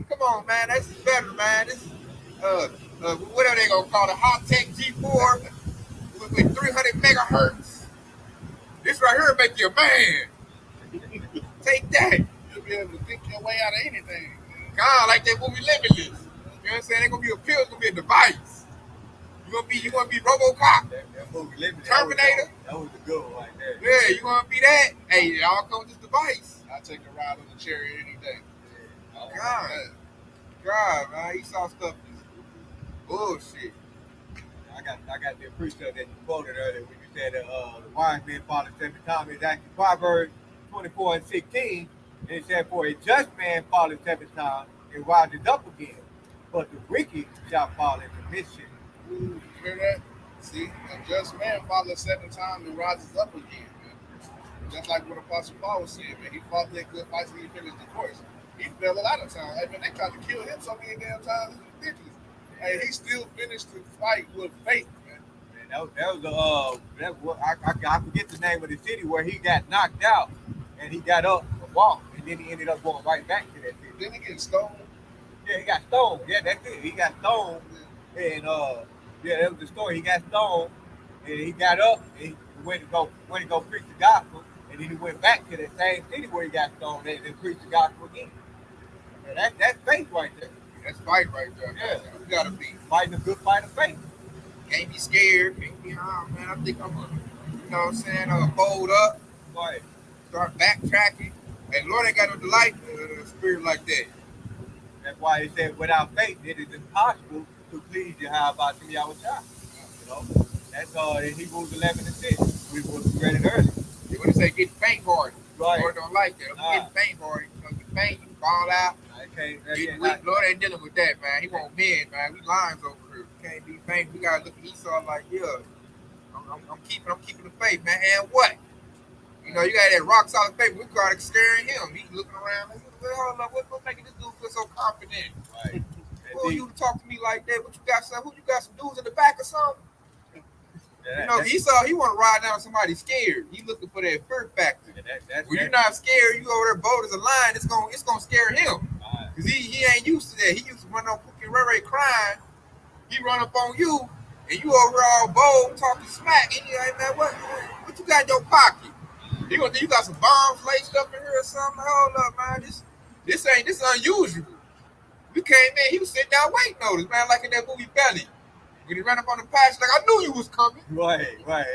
Come on, man. That's better, man. This what are they gonna call it? Hot Tech G4 with 300 megahertz. This right here make you a man. Take that. You'll be able to think your way out of anything. God, like that movie Limitless. You know what I'm saying? Ain't gonna be a pill, it's gonna be a device. You gonna be RoboCop. That movie Limitless. Terminator. That was a good one right there. Yeah, you wanna be that? Hey, it all come with this device. I take a ride on the chariot any day. God, man, Esau stuff is bullshit. I got the precept that you quoted earlier when you said the wise man follows 7 times. It's actually Proverbs 24 and 16, and it said, "For a just man falleth 7 times and rises up again, but the wicked shall fall into mischief." You hear that? See, a just man falls 7 times and rises up again, man. Just like what Apostle Paul was saying, man. He fought that good fight and he finished the course. He fell a lot of times. Hey, man, they tried to kill him so many damn times. It's ridiculous. Hey, he still finished the fight with faith, man. Man, I forget the name of the city where he got knocked out and he got up and walked, and then he ended up going right back to that city. Then he get stoned. Yeah, he got stoned. Yeah, that's it. He got stoned, and yeah, that was the story. He got stoned, and he got up and he went to go preach the gospel, and then he went back to that same city where he got stoned and preached the gospel again. Yeah, that's faith right there. That's fight right there. Yeah. You gotta be. Fighting a good fight of faith. Can't be scared. Can't be, oh man, I think I'm gonna, you know what I'm saying, fold up, Right. start backtracking. And Lord ain't got no delight in a spirit like that. That's why he said, without faith, it is impossible to please Yahweh Yahweh. You know, that's in Hebrews 11 and 6. We read it earlier. They would say get faint-hearted. Right. Lord don't like that. I'm getting faint-hearted. You know, you faint, you fall out. Get weak. Lord ain't dealing with that, man. He want men, man. We lions over here. We can't be faint. We gotta look at Esau like, yeah, I'm keeping the faith, man. And what? You know, you got that rock solid faith. We started scaring him. He's looking around. Like, hold up, what's making this dude feel so confident? Right. Who are you to talk to me like that? What you got? Who you got some dudes in the back or something? You know, Esau, he want to ride down somebody scared. He looking for that fear factor. When you're not scared, you over there bold as a lion. It's gonna scare him. Cause he ain't used to that. He used to run on Pookie Ray Ray crying. He run up on you, and you over all bold talking smack. And you like, man, what you got in your pocket? You gonna think you got some bombs laced up in here or something? Hold up, man. This unusual. You came in, he was sitting down waiting on us, man, like in that movie Belly. When he ran up on the patch, like, I knew you was coming. Right.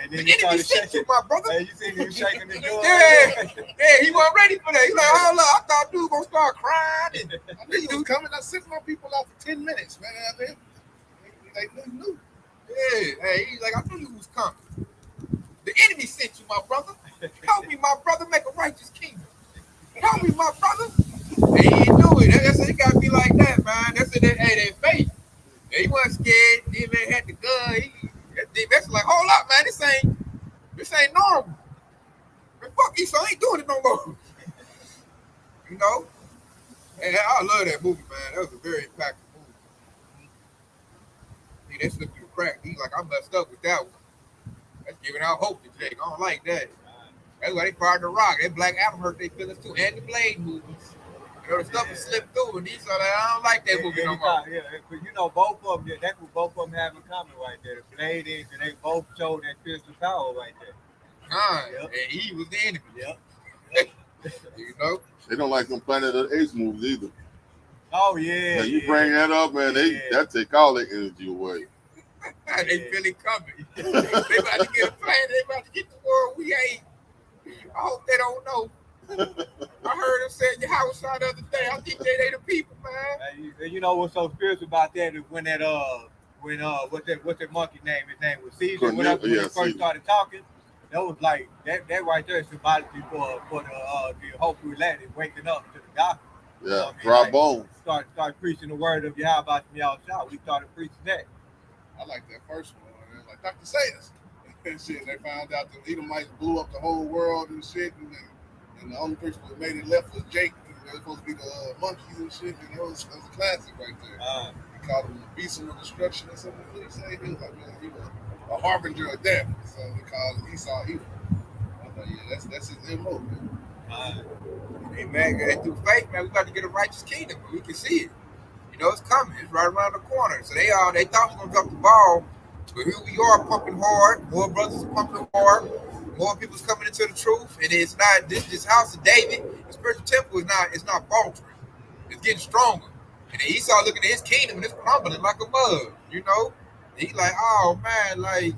And then The enemy sent you, my brother. Hey, you see him shaking the door? Yeah, he wasn't ready for that. He's like, hold up, I thought dude gonna start crying. I knew you was coming. I sent my people out for 10 minutes, man. They knew. Yeah, hey, he's like, I knew you was coming. The enemy sent you, my brother. Help me, my brother, make a righteous kingdom. Help me, my brother. And he didn't do it. That's it. It gotta be like that, man. That's it. That faith. He wasn't scared. He man had the gun. That's like, hold up, man. This ain't normal. Man, fuck Esau, I ain't doing it no more. You know? And I love that movie, man. That was a very impactful movie. See, that slipped through the crack. He's like, I messed up with that one. That's giving out hope to Jake. I don't like that. That's why they fired the rock. That Black Adam hurt their feelings too. And the Blade movies. You know, the stuff was slipped through, and Esau, I don't like that movie no more. Yeah, but you know, both of them, that's what both of them have in common right there. The Blade is, and they both showed that spiritual power right there. Yep. And he was the enemy. Yep. You know? They don't like them Planet of the Apes movies either. Oh, yeah. Now, you bring that up, man, that take all their energy away. They feel it coming. They about to get a plan. They about to get the world we ain't. I hope they don't know. I heard him say Yahweh the other day. I think they the people, man. You know what's so spiritual about that is when that what's that monkey name? His name was Caesar. When he first started talking, that was like that right there is symbolically for the hopeful lad is waking up to the gospel. Yeah, you know dry like, bones. Start preaching the word of Yahweh Yahweh. We started preaching that. I like that first one. Man. Like Dr. Sayers. And shit. They found out the Edomites blew up the whole world and shit, and the only person that made it left was Jake. They were supposed to be the monkeys and shit, and it was a classic right there. He called him the beast of destruction or something. What did he say? He was like, man, he was a harbinger of death. So they called Esau evil. I thought, yeah, that's his MO, man. Hey, man, and through faith, man, we got to get a righteous kingdom. We can see it. You know, it's coming. It's right around the corner. So they thought we were going to drop the ball. But here we are pumping hard. More brothers are pumping hard. More people's coming into the truth. And it's not this house of David, the spiritual temple is not faltering. It's getting stronger. And then Esau looking at his kingdom and it's crumbling like a mug, you know? And he's like, oh man, like,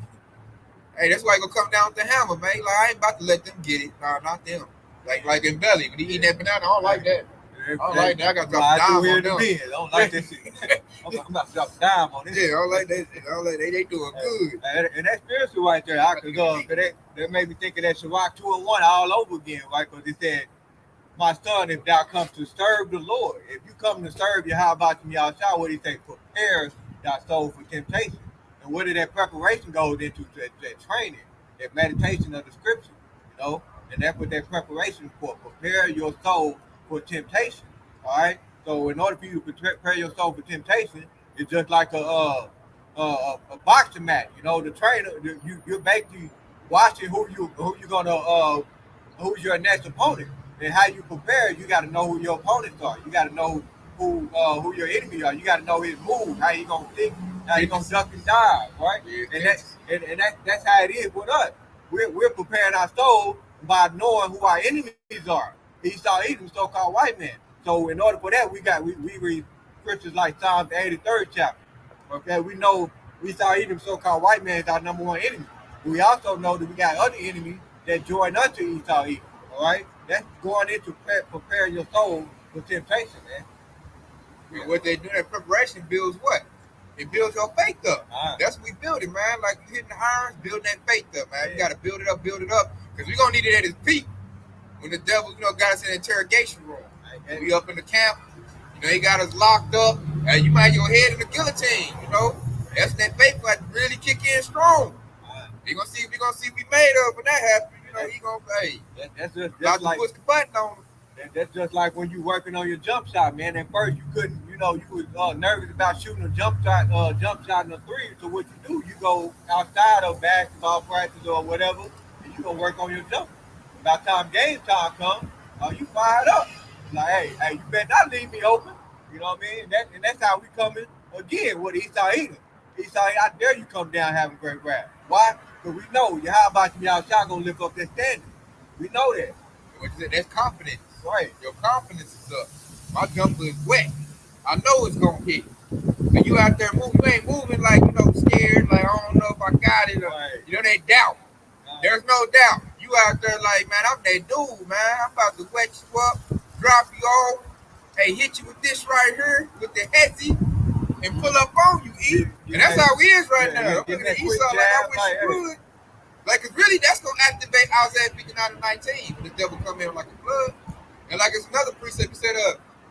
hey, that's why he gonna come down with the hammer, man. Like, I ain't about to let them get it. Nah, not them. Like in Belly, when he eating that banana, I don't like that. I don't like that. I got to drop a dime on them. I don't like that shit. I'm about to drop a dime on this. Yeah, I don't like that. I don't like they doing good. And that's spiritual right there. That made me think of that Sirach 2:1 all over again, right? Because it said, my son, if thou come to serve the Lord, if you come to serve you, how about you, y'all? What do you say? Prepares thy soul for temptation. And where did that preparation goes into? That training, that meditation of the scripture, you know? And that's what that preparation for. Prepare your soul for temptation. All right. So in order for you to prepare your soul for temptation, it's just like a boxing match. You know, the trainer, you're basically watching who's your next opponent. And how you prepare, you got to know who your opponents are. You got to know who your enemy are. You got to know his moves, how he gonna think, how he gonna duck and dive, right? And that's how it is with us. We're preparing our soul by knowing who our enemies are. Esau, Edom, so-called white man. So in order for that, we read scriptures like Psalms 83rd chapter. Okay, we know Esau, Edom, so-called white man is our number one enemy. We also know that we got other enemies that join unto Esau, Edom. All right. That's going into prepare your soul for temptation, man. And what they do, that preparation builds what? It builds your faith up. That's what we build it, man. Like you hitting the irons, building that faith up, man. You got to build it up, because we're going to need it at its peak. When the devil, got us in the interrogation room. We up in the camp, he got us locked up, and you might your head in the guillotine, That's that faith got to really kick in strong. We're going to see if we made up when that happens. He gonna pay. That's just like push the button on him. That's just like when you working on your jump shot, man. At first you couldn't, you was nervous about shooting a jump shot in a three. So what you do, you go outside of basketball practice or whatever, and you gonna work on your jump. By the time game time comes, you fired up. Like, hey, you better not leave me open. You know what I mean? And that's how we coming again with Esau Edom. Esau, I dare you come down having great rap. Why? Because we know y'all gonna lift up that standard. We know that. That's confidence. Right. Your confidence is up. My jumper is wet. I know it's gonna hit. And you out there moving, you ain't moving like scared, like I don't know if I got it. Or, right. That doubt. There's no doubt. You out there like, man, I'm that dude, man. I'm about to wet you up, drop you off, hey, hit you with this right here, with the hezzy, and pull up on you, E. And that's how we is right now. I'm looking at Esau like I wish you would. Like, it's really, that's going to activate Isaiah 59:19 when the devil come in like a flood. And like it's another precept, he said,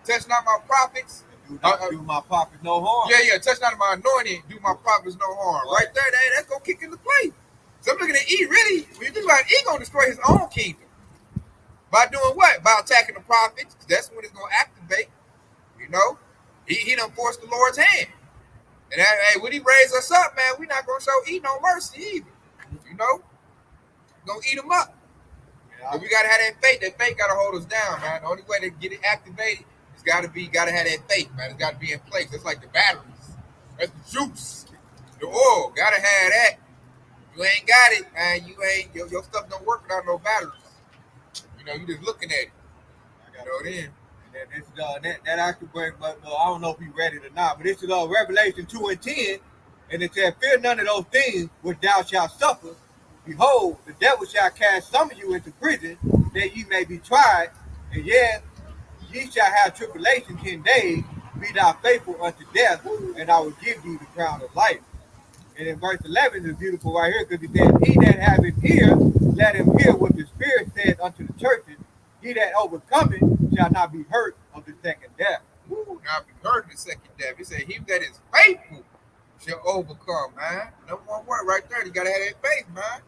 touch not my prophets. Do my prophets no harm. Yeah, touch not my anointing, do my prophets no harm. Right there, that's going to kick into play. So I'm looking at E, really, when you think about it, E going to destroy his own kingdom. By doing what? By attacking the prophets. That's when it's going to activate. He done forced the Lord's hand. And hey, when he raise us up, man, we're not going to show E no mercy either. Gonna eat them up. Yeah. But we gotta have that faith. That faith gotta hold us down, man. The only way to get it activated is gotta have that faith, man. It's gotta be in place. It's like the batteries. That's the juice. The oil. Gotta have that. You ain't got it, man. You ain't your stuff don't work without no batteries. You just looking at it. That actually brings, but I don't know if you read it or not, but this is Revelation 2:10, and it said, fear none of those things which thou shalt suffer. Behold, the devil shall cast some of you into prison, that ye may be tried, and yet ye shall have tribulation 10 days. Be thou faithful unto death, and I will give thee the crown of life. And in verse 11 is beautiful right here, because it says, he that hath an ear, let him hear what the Spirit saith unto the churches. He that overcometh shall not be hurt of the second death. Not be hurt of the second death. He said, he that is faithful shall overcome, man. Number one word right there. You gotta have that faith, man.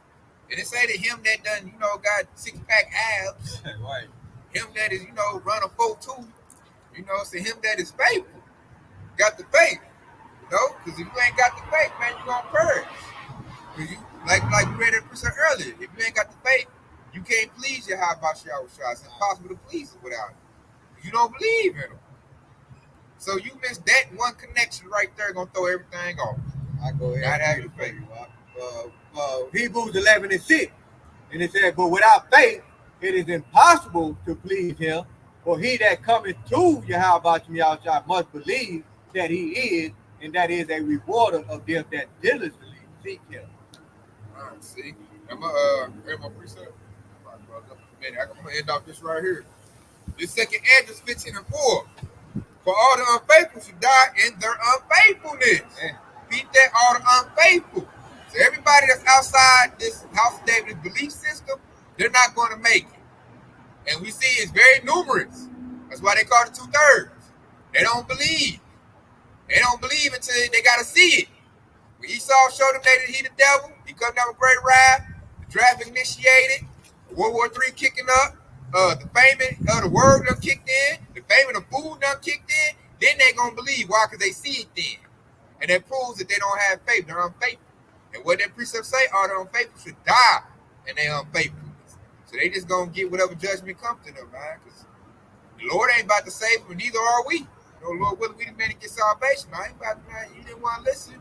And it say to him that done, got 6-pack abs. Right. Him that is, run a 4.2. It's him that is faithful. Got the faith. Because if you ain't got the faith, man, you gonna perish. Because you, like we read it earlier, if you ain't got the faith, you can't please your high by shower shots. It's impossible to please him without it. You don't believe in him. So you miss that one connection right there, gonna throw everything off. I go ahead. Not having faith. Hebrews 11:6, and it said, but without faith, it is impossible to please him. For he that cometh to Yahweh Shah must believe that he is, and that is a rewarder of them that diligently seek him. All right, see, I'm my precept. I'm gonna end off this right here. The second Ezra 15 and 4. For all the unfaithful should die in their unfaithfulness. Yeah. Beat that, all the unfaithful. So everybody that's outside this House of David's belief system, they're not going to make it. And we see it's very numerous. That's why they call it 2/3. They don't believe. They don't believe until they got to see it. When Esau showed them that he the devil, he come down with great wrath, the draft initiated, World War III kicking up, the famine of the word done kicked in, the famine of food done kicked in, then they gonna believe. Why? Because they see it then. And that proves that they don't have faith, they're unfaithful. And what that precept say, all the unfaithful should die in their unfaithfulness. So they just gonna get whatever judgment comes to them, man. Because the Lord ain't about to save them, neither are we. No, Lord, whether we the man to get salvation, I ain't about to, man, you didn't want to listen.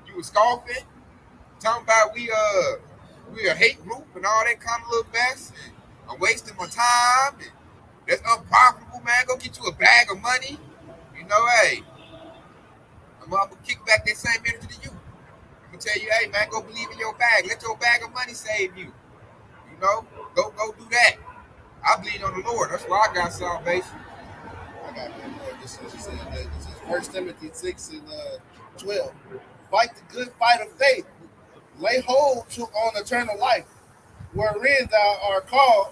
You was scoffing, talking about we a hate group and all that kind of little mess. And I'm wasting my time. And that's unprofitable, man. Go get you a bag of money. You know, hey, I'm gonna kick back that same energy to you. I'm gonna tell you, hey, man, go believe in your bag. Let your bag of money save you. You know, go do that. I believe on the Lord. That's why I got salvation. I got one more. This is 1 Timothy 6 and 12. Fight the good fight of faith. Lay hold on eternal life, wherein thou art called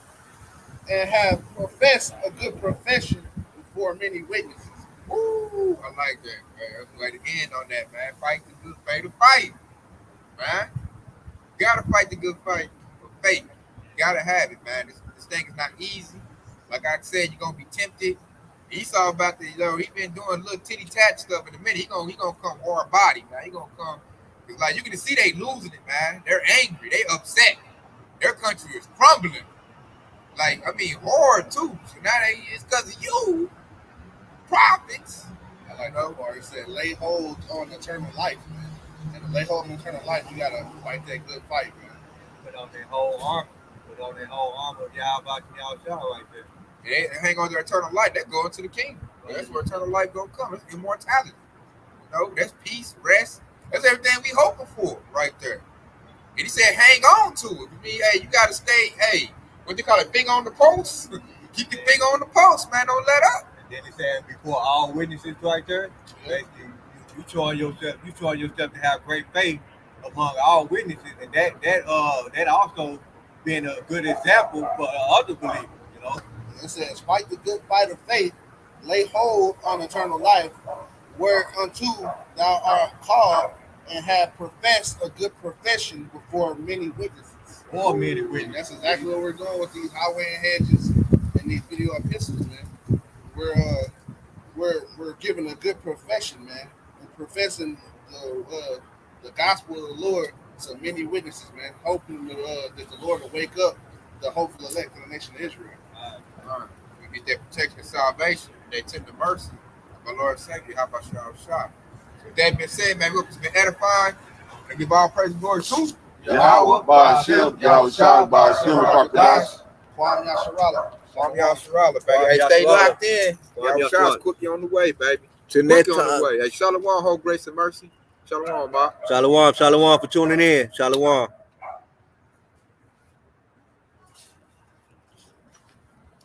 and have professed a good profession before many witnesses. Woo! I like that, man. That's the way to end on that, man. Fight the good fight of fight, man. You gotta fight the good fight of faith. You gotta have it, man. This thing is not easy. Like I said, you're gonna be tempted. Esau about to, he been doing little titty tat stuff in a minute. He gonna come hard body, man. He gonna come. It's like you can see they losing it, man. They're angry. They upset. Their country is crumbling. Like, I mean, hard too. So now it's because of you, prophets. I like that part. It said, lay hold on eternal life, man. And to lay hold on eternal life, you gotta fight that good fight, man. Put on their whole armor. Put on their whole armor of Yahweh right there. They hang on to eternal life. They go into the kingdom. That's where eternal life gonna come. It's immortality. You know, that's peace, rest. That's everything we hoping for right there. And he said, hang on to it. I mean, hey, you gotta stay, hey, what they call it, finger on the post? Keep your finger on the post, man. Don't let up. And then it said before all witnesses right there, basically you showing yourself to have great faith among all witnesses, and that also being a good example for other believers, you know. It says, fight the good fight of faith, lay hold on eternal life, whereunto thou art called and have professed a good profession before many witnesses. Or many And witnesses. that's exactly what we're doing with these highway and hedges and these video epistles, man. We're giving a good profession, man. We're professing the gospel of the Lord to many witnesses, man. Hoping that the Lord will wake up the hopeful elect of the nation of Israel. We get that protection and salvation. They tend to mercy. My Lord and Savior, how about y'all shot? With that being said, man, we've been edifying. And give all praise and glory to Yahweh, Ba'ashem, Yahweh Shah, Ba'ashem, Barkadash. Kwame Yasharala. Kwame Yasharala, baby. Hey, Kwame stay Yasharala. locked in. Kwame Y'all Shah's Yasharala. cookie on the way, baby. Till next Cookie on the time. way. Hey, Shalom, hold grace and mercy. Shalom, ma. Shalom for tuning in. Shalom.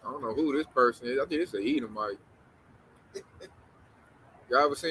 I don't know who this person is. I think it's a Edomite. Y'all ever seen